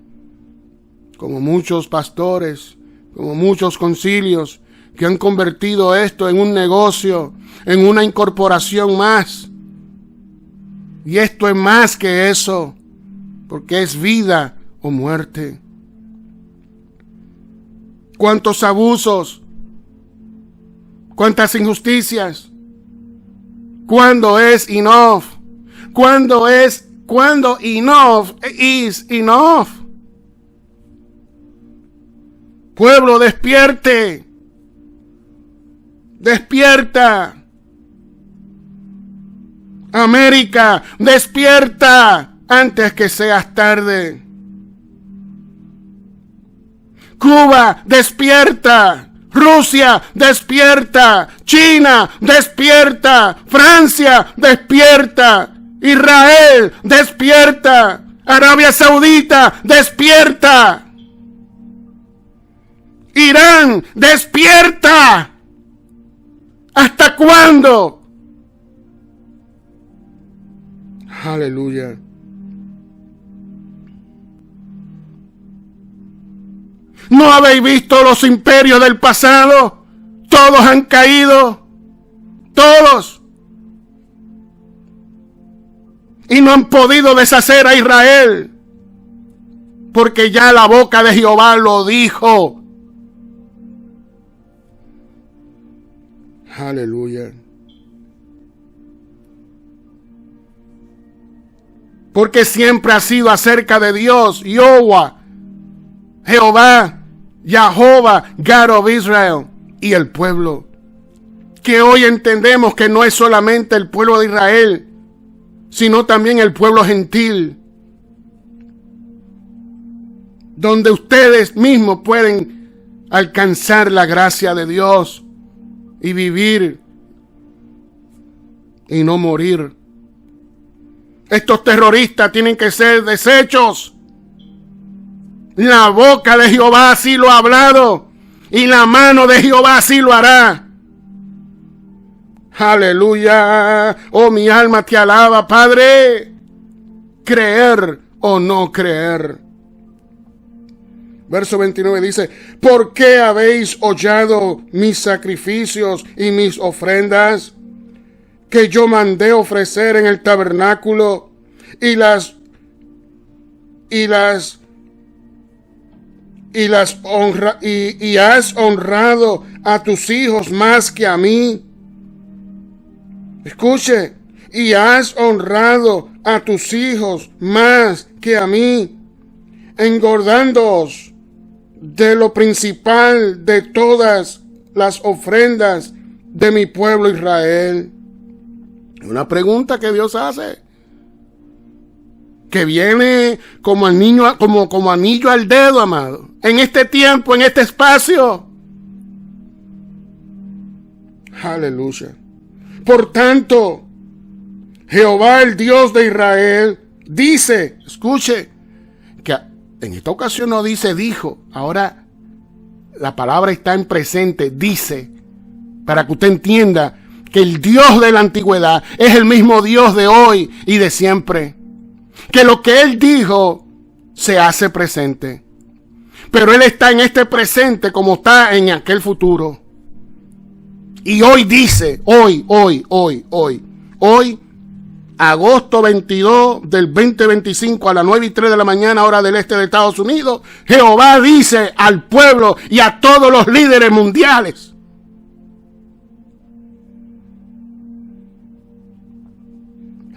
como muchos pastores, como muchos concilios, que han convertido esto en un negocio, en una incorporación más. Y esto es más que eso, porque es vida o muerte. ¿Cuántos abusos? ¿Cuántas injusticias? ¿Cuándo es enough? ¿Cuándo enough is enough? Pueblo, despierte. Despierta. América, despierta antes que seas tarde. Cuba, despierta. Rusia, despierta. China, despierta. Francia, despierta. Israel, despierta. Arabia Saudita, despierta. Irán, despierta. ¿Hasta cuándo? Aleluya. ¿No habéis visto los imperios del pasado? Todos han caído. Todos. Y no han podido deshacer a Israel. Porque ya la boca de Jehová lo dijo. Aleluya. Porque siempre ha sido acerca de Dios, Jehová, God of Israel, y el pueblo. Que hoy entendemos que no es solamente el pueblo de Israel, sino también el pueblo gentil, donde ustedes mismos pueden alcanzar la gracia de Dios y vivir y no morir. Estos terroristas tienen que ser deshechos. La boca de Jehová así lo ha hablado y la mano de Jehová así lo hará. Aleluya. Oh, mi alma te alaba, Padre. Creer o no creer. Verso 29 dice: ¿por qué habéis hollado mis sacrificios y mis ofrendas que yo mandé ofrecer en el tabernáculo y has honrado a tus hijos más que a mí? Escuche, y has honrado a tus hijos más que a mí, engordándoos de lo principal de todas las ofrendas de mi pueblo Israel. Una pregunta que Dios hace, que viene como al niño, como anillo al dedo, amado, en este tiempo, en este espacio. Aleluya. Por tanto, Jehová, el Dios de Israel, dice, escuche, que en esta ocasión no dice dijo, ahora la palabra está en presente, dice, para que usted entienda que el Dios de la antigüedad es el mismo Dios de hoy y de siempre. Que lo que Él dijo se hace presente. Pero Él está en este presente como está en aquel futuro. Y hoy dice, hoy, agosto 22 del 2025 a las 9:03 de la mañana, hora del este de Estados Unidos, Jehová dice al pueblo y a todos los líderes mundiales: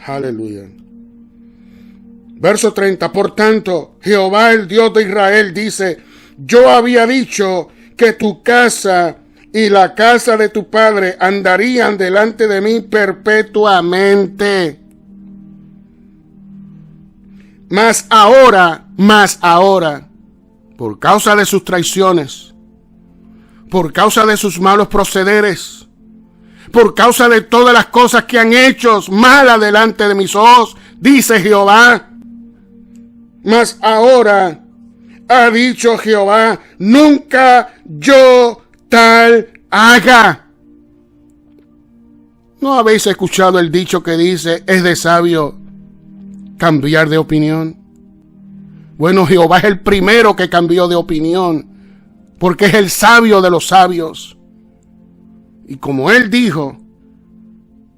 aleluya. Verso 30. Por tanto, Jehová, el Dios de Israel, dice: yo había dicho que tu casa y la casa de tu padre andarían delante de mí perpetuamente. Mas ahora, por causa de sus traiciones, por causa de sus malos procederes, por causa de todas las cosas que han hecho mal delante de mis ojos, dice Jehová. Mas ahora ha dicho Jehová, nunca yo tal haga. ¿No habéis escuchado el dicho que dice, es de sabio cambiar de opinión? Bueno, Jehová es el primero que cambió de opinión, porque es el sabio de los sabios. Y como Él dijo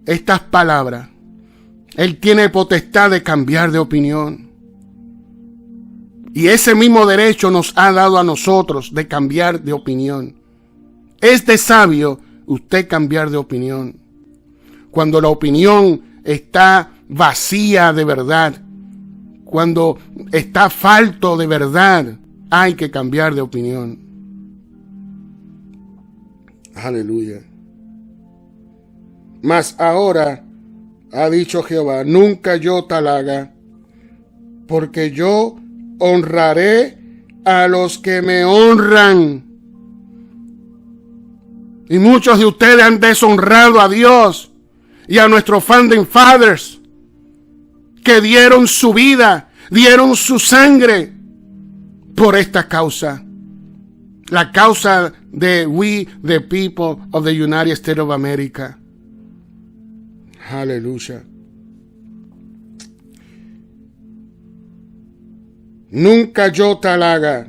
estas palabras, Él tiene potestad de cambiar de opinión. Y ese mismo derecho nos ha dado a nosotros de cambiar de opinión. Es de sabio usted cambiar de opinión. Cuando la opinión está vacía de verdad, cuando está falto de verdad, hay que cambiar de opinión. Aleluya. Mas ahora ha dicho Jehová, nunca yo tal haga, porque yo honraré a los que me honran. Y muchos de ustedes han deshonrado a Dios y a nuestros founding fathers, que dieron su vida, dieron su sangre por esta causa. La causa de we, the people of the United States of America. Aleluya. Nunca yo tal haga,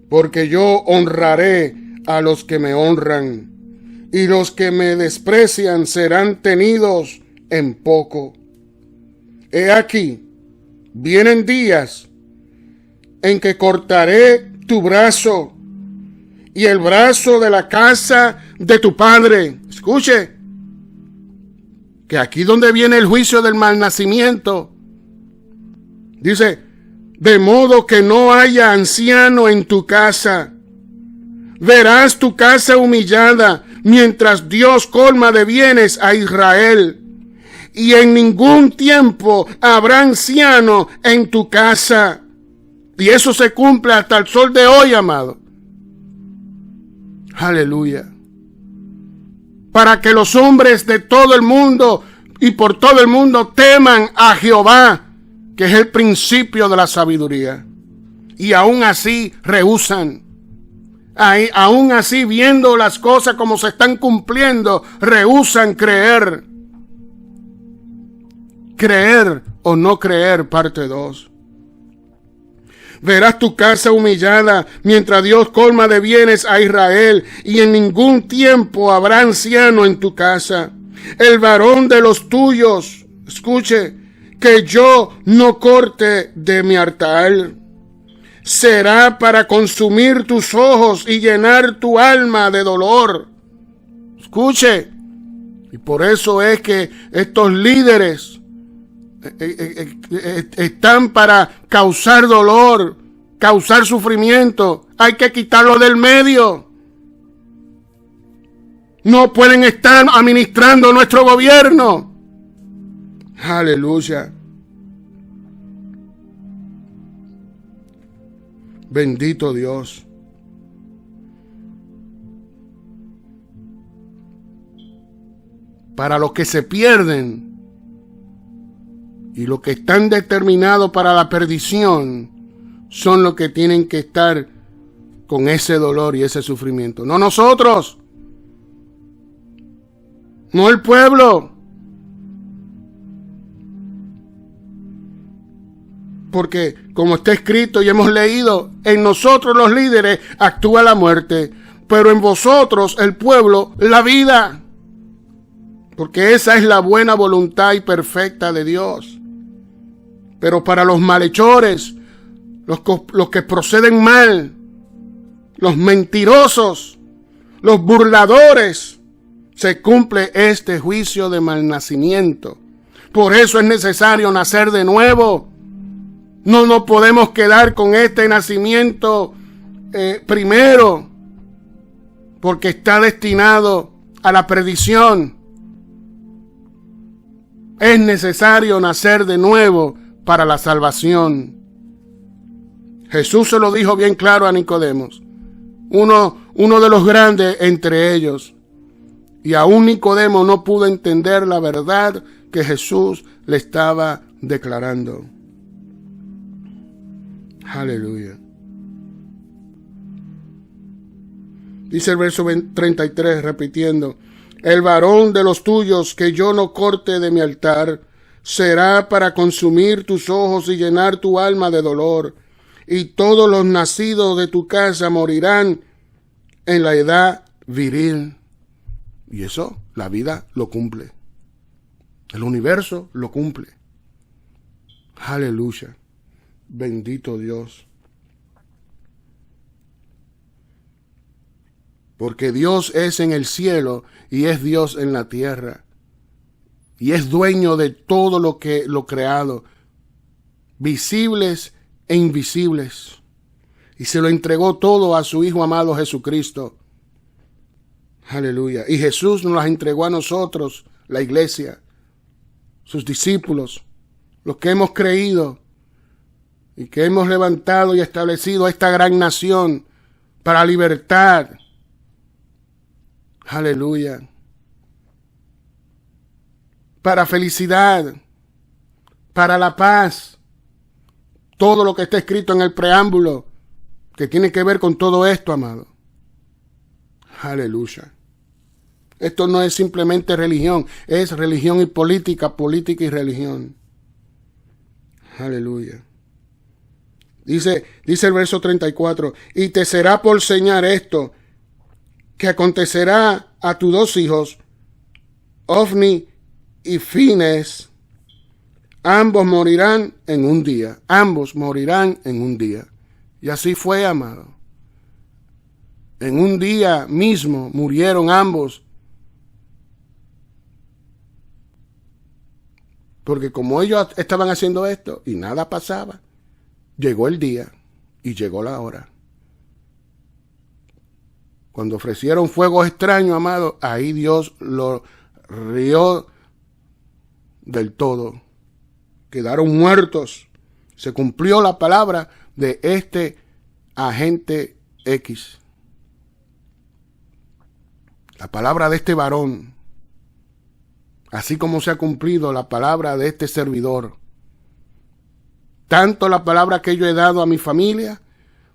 porque yo honraré a los que me honran, y los que me desprecian serán tenidos en poco. He aquí, vienen días en que cortaré tu brazo y el brazo de la casa de tu padre. Escuche, que aquí donde viene el juicio del malnacimiento, dice, de modo que no haya anciano en tu casa. Verás tu casa humillada, mientras Dios colma de bienes a Israel. Y en ningún tiempo habrá anciano en tu casa. Y eso se cumple hasta el sol de hoy, amado. Aleluya. Para que los hombres de todo el mundo y por todo el mundo teman a Jehová, que es el principio de la sabiduría. Y aún así rehúsan. Aún así, viendo las cosas como se están cumpliendo, rehúsan creer. Creer o no creer, parte 2. Verás tu casa humillada, mientras Dios colma de bienes a Israel, y en ningún tiempo habrá anciano en tu casa. El varón de los tuyos, escuche, que yo no corte de mi altar, será para consumir tus ojos y llenar tu alma de dolor. Escuche, y por eso es que estos líderes están para causar dolor, causar sufrimiento. Hay que quitarlo del medio. No pueden estar administrando nuestro gobierno. Aleluya. Bendito Dios. Para los que se pierden y los que están determinados para la perdición son los que tienen que estar con ese dolor y ese sufrimiento. No nosotros. No el pueblo. Porque, como está escrito y hemos leído, en nosotros los líderes actúa la muerte, pero en vosotros, el pueblo, la vida. Porque esa es la buena voluntad y perfecta de Dios. Pero para los malhechores, los que proceden mal, los mentirosos, los burladores, se cumple este juicio de malnacimiento. Por eso es necesario nacer de nuevo. No nos podemos quedar con este nacimiento primero, porque está destinado a la perdición. Es necesario nacer de nuevo para la salvación. Jesús se lo dijo bien claro a Nicodemos, uno de los grandes entre ellos. Y aún Nicodemo no pudo entender la verdad que Jesús le estaba declarando. Aleluya. Dice el verso 33, repitiendo: el varón de los tuyos que yo no corte de mi altar será para consumir tus ojos y llenar tu alma de dolor, y todos los nacidos de tu casa morirán en la edad viril. Y eso, la vida lo cumple. El universo lo cumple. Aleluya. Bendito Dios. Porque Dios es en el cielo y es Dios en la tierra. Y es dueño de todo lo creado, visibles e invisibles. Y se lo entregó todo a su Hijo amado Jesucristo. Aleluya. Y Jesús nos las entregó a nosotros, la iglesia, sus discípulos, los que hemos creído y que hemos levantado y establecido esta gran nación para libertad. Aleluya. Para felicidad, para la paz. Todo lo que está escrito en el preámbulo que tiene que ver con todo esto, amado. Aleluya. Esto no es simplemente religión, es religión y política, política y religión. Aleluya. Dice el verso 34, y te será por señal esto, que acontecerá a tus dos hijos, Ofni y Fines, ambos morirán en un día. Ambos morirán en un día. Y así fue, amado. En un día mismo murieron ambos. Porque como ellos estaban haciendo esto y nada pasaba, llegó el día y llegó la hora. Cuando ofrecieron fuegos extraños, amado, ahí Dios lo rió del todo. Quedaron muertos. Se cumplió la palabra de este agente X. La palabra de este varón. Así como se ha cumplido la palabra de este servidor. Tanto la palabra que yo he dado a mi familia,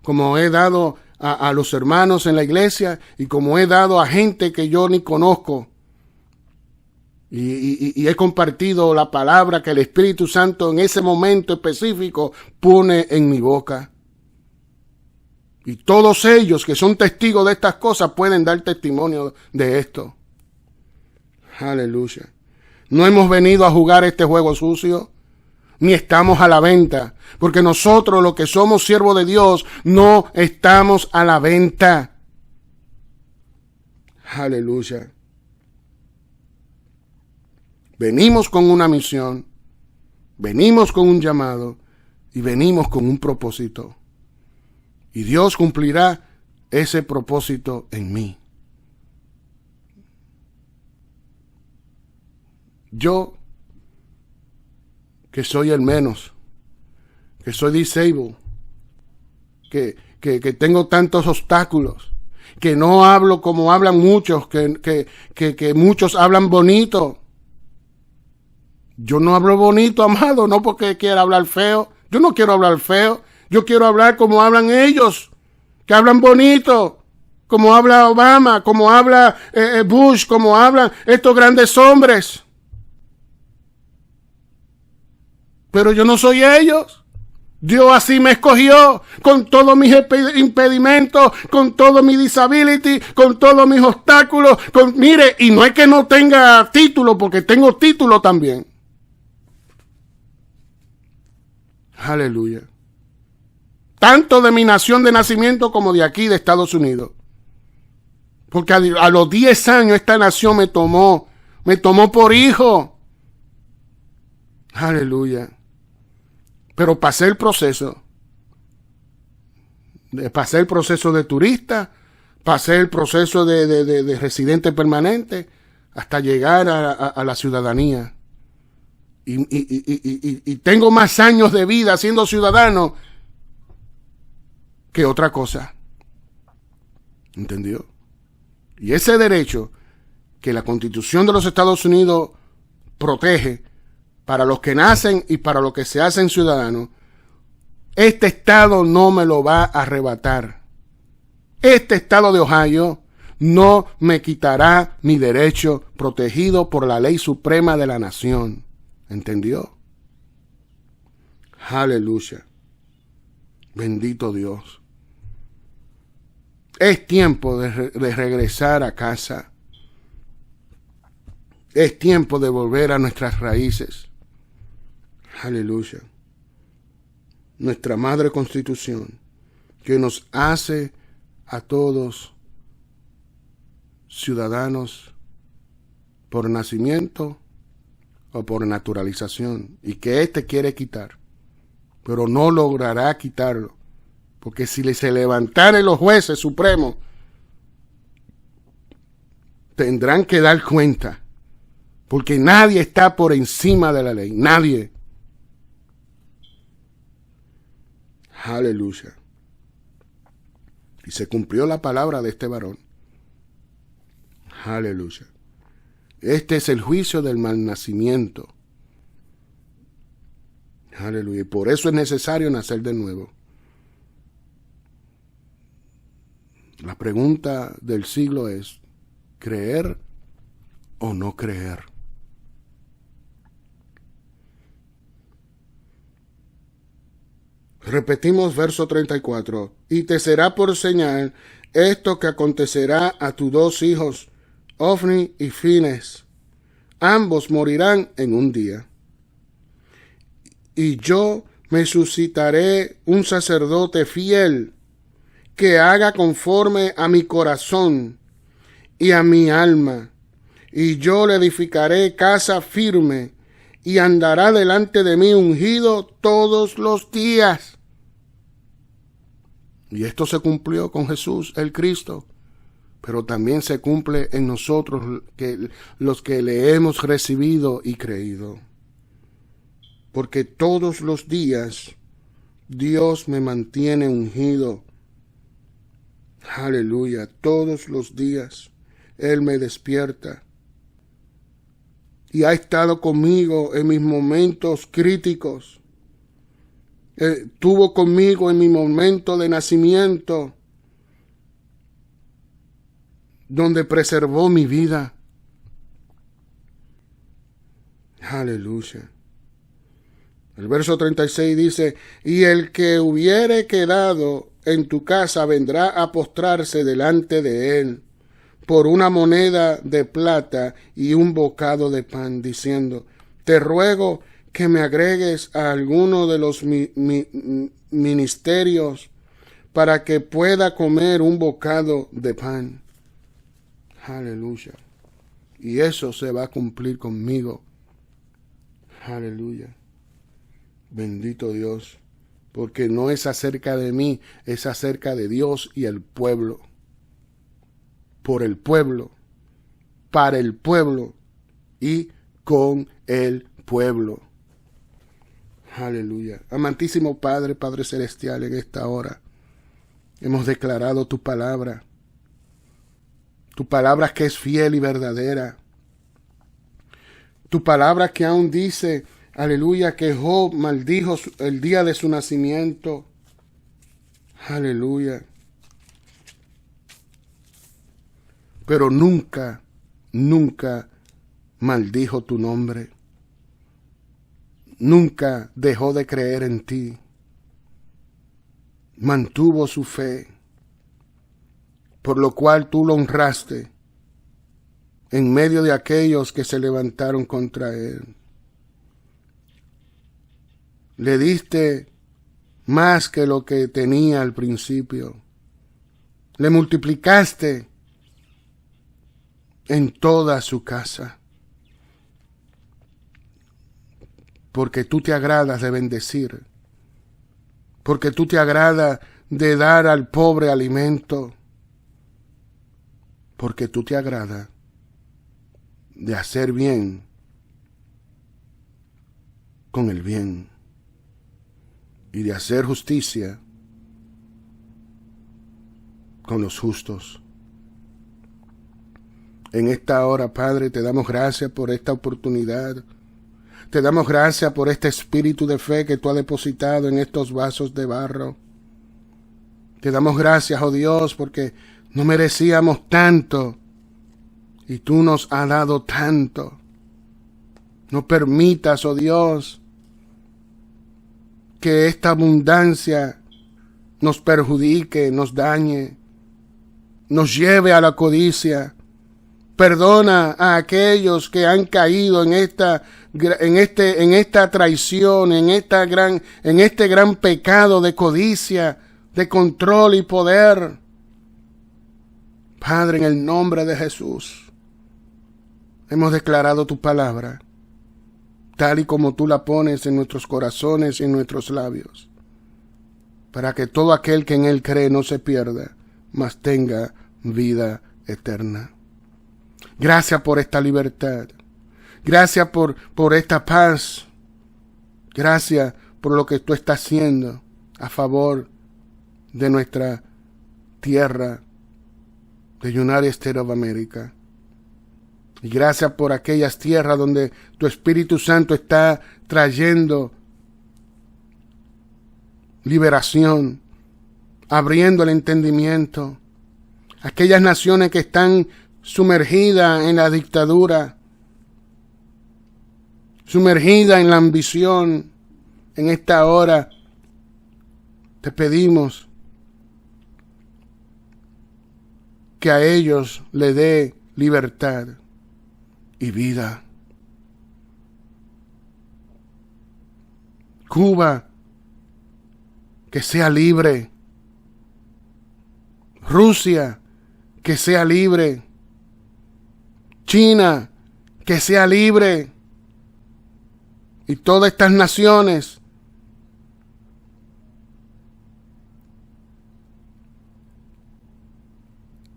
como he dado a los hermanos en la iglesia, y como he dado a gente que yo ni conozco. Y he compartido la palabra que el Espíritu Santo en ese momento específico pone en mi boca. Y todos ellos que son testigos de estas cosas pueden dar testimonio de esto. Aleluya. No hemos venido a jugar este juego sucio, ni estamos a la venta, porque nosotros los que somos siervos de Dios no estamos a la venta. Aleluya. Venimos con una misión, venimos con un llamado y venimos con un propósito. Y Dios cumplirá ese propósito en mí. Yo, que soy el menos, que soy disabled, que tengo tantos obstáculos, que no hablo como hablan muchos, que muchos hablan bonito. Yo no hablo bonito, amado, no porque quiera hablar feo. Yo no quiero hablar feo. Yo quiero hablar como hablan ellos, que hablan bonito, como habla Obama, como habla Bush, como hablan estos grandes hombres. Pero yo no soy ellos. Dios así me escogió, con todos mis impedimentos, con todo mi disability, con todos mis obstáculos. Mire, y no es que no tenga título, porque tengo título también. Aleluya. Tanto de mi nación de nacimiento como de aquí, de Estados Unidos. Porque a los 10 años esta nación me tomó por hijo. Aleluya. Pero pasé el proceso. Pasé el proceso de turista, pasé el proceso de residente permanente, hasta llegar a la ciudadanía. y tengo más años de vida siendo ciudadano que otra cosa. ¿Entendió? Y ese derecho que la Constitución de los Estados Unidos protege para los que nacen y para los que se hacen ciudadanos, este estado no me lo va a arrebatar. Este estado de Ohio no me quitará mi derecho protegido por la ley suprema de la nación. ¿Entendió? Aleluya. Bendito Dios. Es tiempo de regresar a casa. Es tiempo de volver a nuestras raíces. Aleluya. Nuestra Madre Constitución, que nos hace a todos ciudadanos por nacimiento o por naturalización, y que éste quiere quitar, pero no logrará quitarlo, porque si se levantaran los jueces supremos, tendrán que dar cuenta, porque nadie está por encima de la ley, nadie. Aleluya. Y se cumplió la palabra de este varón. Aleluya. Este es el juicio del malnacimiento. Aleluya. Y por eso es necesario nacer de nuevo. La pregunta del siglo es, ¿creer o no creer? Repetimos verso 34. Y te será por señal esto que acontecerá a tus dos hijos, Ofni y Fines. Ambos morirán en un día. Y yo me suscitaré un sacerdote fiel que haga conforme a mi corazón y a mi alma. Y yo le edificaré casa firme y andará delante de mí ungido todos los días. Y esto se cumplió con Jesús, el Cristo, pero también se cumple en nosotros, los que le hemos recibido y creído. Porque todos los días Dios me mantiene ungido. Aleluya, todos los días Él me despierta. Y ha estado conmigo en mis momentos críticos. Estuvo conmigo en mi momento de nacimiento, donde preservó mi vida. Aleluya. El verso 36 dice, y el que hubiere quedado en tu casa vendrá a postrarse delante de él por una moneda de plata y un bocado de pan, diciendo, te ruego que me agregues a alguno de los ministerios para que pueda comer un bocado de pan. Aleluya. Y eso se va a cumplir conmigo. Aleluya. Bendito Dios. Porque no es acerca de mí, es acerca de Dios y el pueblo. Por el pueblo, para el pueblo y con el pueblo. Aleluya. Amantísimo Padre, Padre Celestial, en esta hora hemos declarado tu palabra que es fiel y verdadera, tu palabra que aún dice, aleluya, que Job maldijo el día de su nacimiento. Aleluya. Pero nunca, nunca maldijo tu nombre. Nunca dejó de creer en ti. Mantuvo su fe, por lo cual tú lo honraste en medio de aquellos que se levantaron contra él. Le diste más que lo que tenía al principio. Le multiplicaste en toda su casa. Porque tú te agradas de bendecir. Porque tú te agradas de dar al pobre alimento. Porque tú te agradas de hacer bien con el bien y de hacer justicia con los justos. En esta hora, Padre, te damos gracias por esta oportunidad. Te damos gracias por este espíritu de fe que tú has depositado en estos vasos de barro. Te damos gracias, oh Dios, porque no merecíamos tanto y tú nos has dado tanto. No permitas, oh Dios, que esta abundancia nos perjudique, nos dañe, nos lleve a la codicia. Perdona a aquellos que han caído en esta traición, en este gran pecado de codicia, de control y poder. Padre, en el nombre de Jesús, hemos declarado tu palabra, tal y como tú la pones en nuestros corazones y en nuestros labios, para que todo aquel que en él cree no se pierda, mas tenga vida eterna. Gracias por esta libertad. Gracias por esta paz. Gracias por lo que tú estás haciendo a favor de nuestra tierra, de United States of America. Y gracias por aquellas tierras donde tu Espíritu Santo está trayendo liberación, abriendo el entendimiento. Aquellas naciones que están sumergidas en la dictadura, sumergida en la ambición, en esta hora te pedimos que a ellos le dé libertad y vida. Cuba, que sea libre. Rusia, que sea libre. China, que sea libre. Y todas estas naciones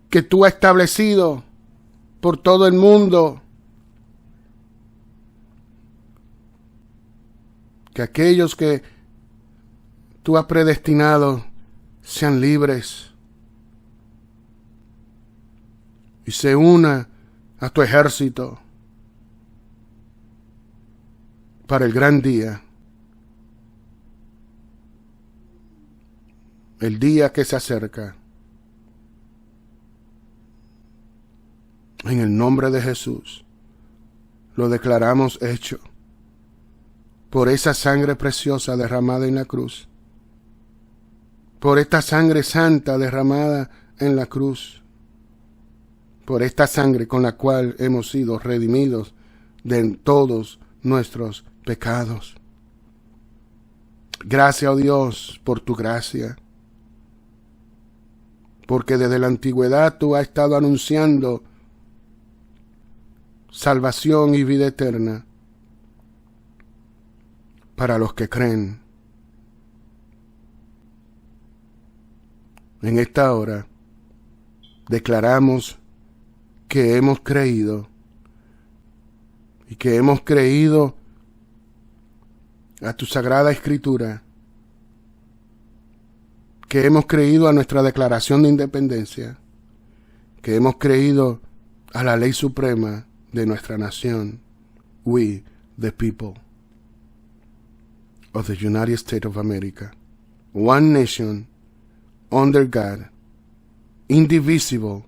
que tú has establecido por todo el mundo, que aquellos que tú has predestinado sean libres y se una a tu ejército para el gran día, el día que se acerca. En el nombre de Jesús lo declaramos hecho por esa sangre preciosa derramada en la cruz, por esta sangre santa derramada en la cruz, por esta sangre con la cual hemos sido redimidos de todos nuestros pecados. Gracias, oh Dios, por tu gracia, porque desde la antigüedad tú has estado anunciando salvación y vida eterna para los que creen. En esta hora declaramos que hemos creído y que hemos creído a tu sagrada escritura, que hemos creído a nuestra declaración de independencia, que hemos creído a la ley suprema de nuestra nación, we the people of the United States of America, one nation under God, indivisible,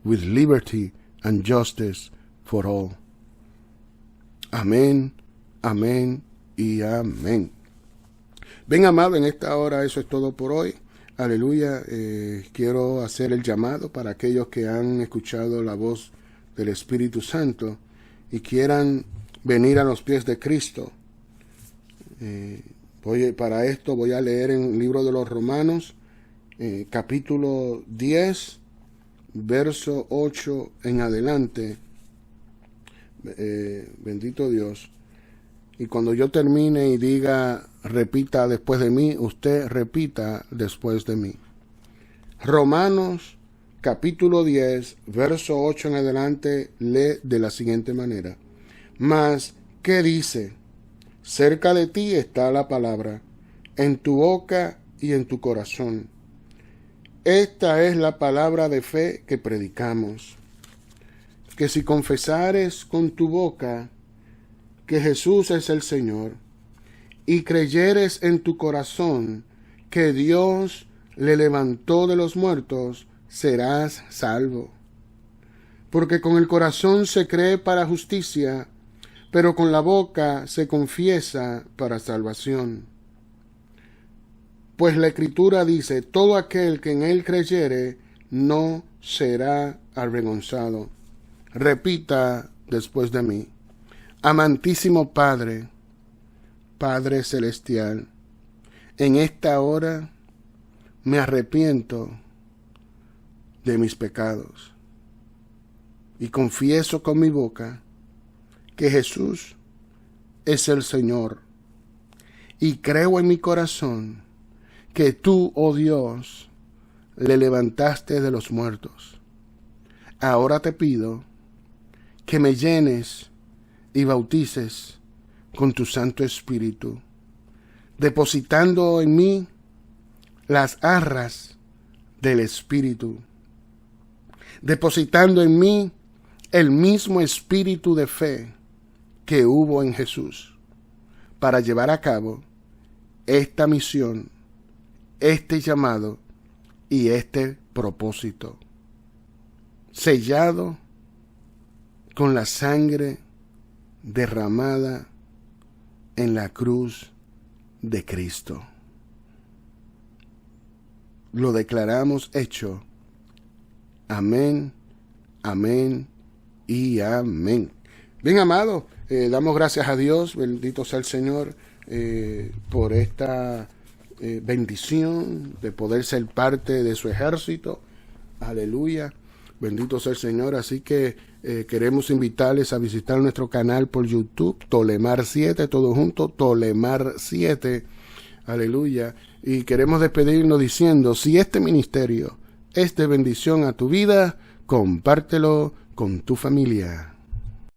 with liberty and justice for all. Amén, amén y amén. Bien, amado, en esta hora eso es todo por hoy. Aleluya. Quiero hacer el llamado para aquellos que han escuchado la voz del Espíritu Santo y quieran venir a los pies de Cristo. Para esto voy a leer en el libro de los Romanos, capítulo 10, verso 8 en adelante. Bendito Dios. Y cuando yo termine y diga repita después de mí, usted repita después de mí. Romanos capítulo 10, verso 8 en adelante, lee de la siguiente manera. Mas, ¿qué dice? Cerca de ti está la palabra, en tu boca y en tu corazón. Esta es la palabra de fe que predicamos. Que si confesares con tu boca que Jesús es el Señor, y creyeres en tu corazón que Dios le levantó de los muertos, serás salvo. Porque con el corazón se cree para justicia, pero con la boca se confiesa para salvación. Pues la Escritura dice, todo aquel que en él creyere no será avergonzado. Repita después de mí. Amantísimo Padre, Padre Celestial, en esta hora me arrepiento de mis pecados y confieso con mi boca que Jesús es el Señor y creo en mi corazón que tú, oh Dios, le levantaste de los muertos. Ahora te pido que me llenes y bautices con tu Santo Espíritu, depositando en mí las arras del Espíritu, depositando en mí el mismo espíritu de fe que hubo en Jesús, para llevar a cabo esta misión, este llamado y este propósito, sellado con la sangre derramada en la cruz de Cristo. Lo declaramos hecho. Amén, amén y amén. Bien, amado, damos gracias a Dios, bendito sea el Señor, por esta bendición de poder ser parte de su ejército. Aleluya. Bendito sea el Señor. Así que queremos invitarles a visitar nuestro canal por YouTube, Tolemar 7, todo junto, Tolemar 7. Aleluya. Y queremos despedirnos diciendo, si este ministerio es de bendición a tu vida, compártelo con tu familia.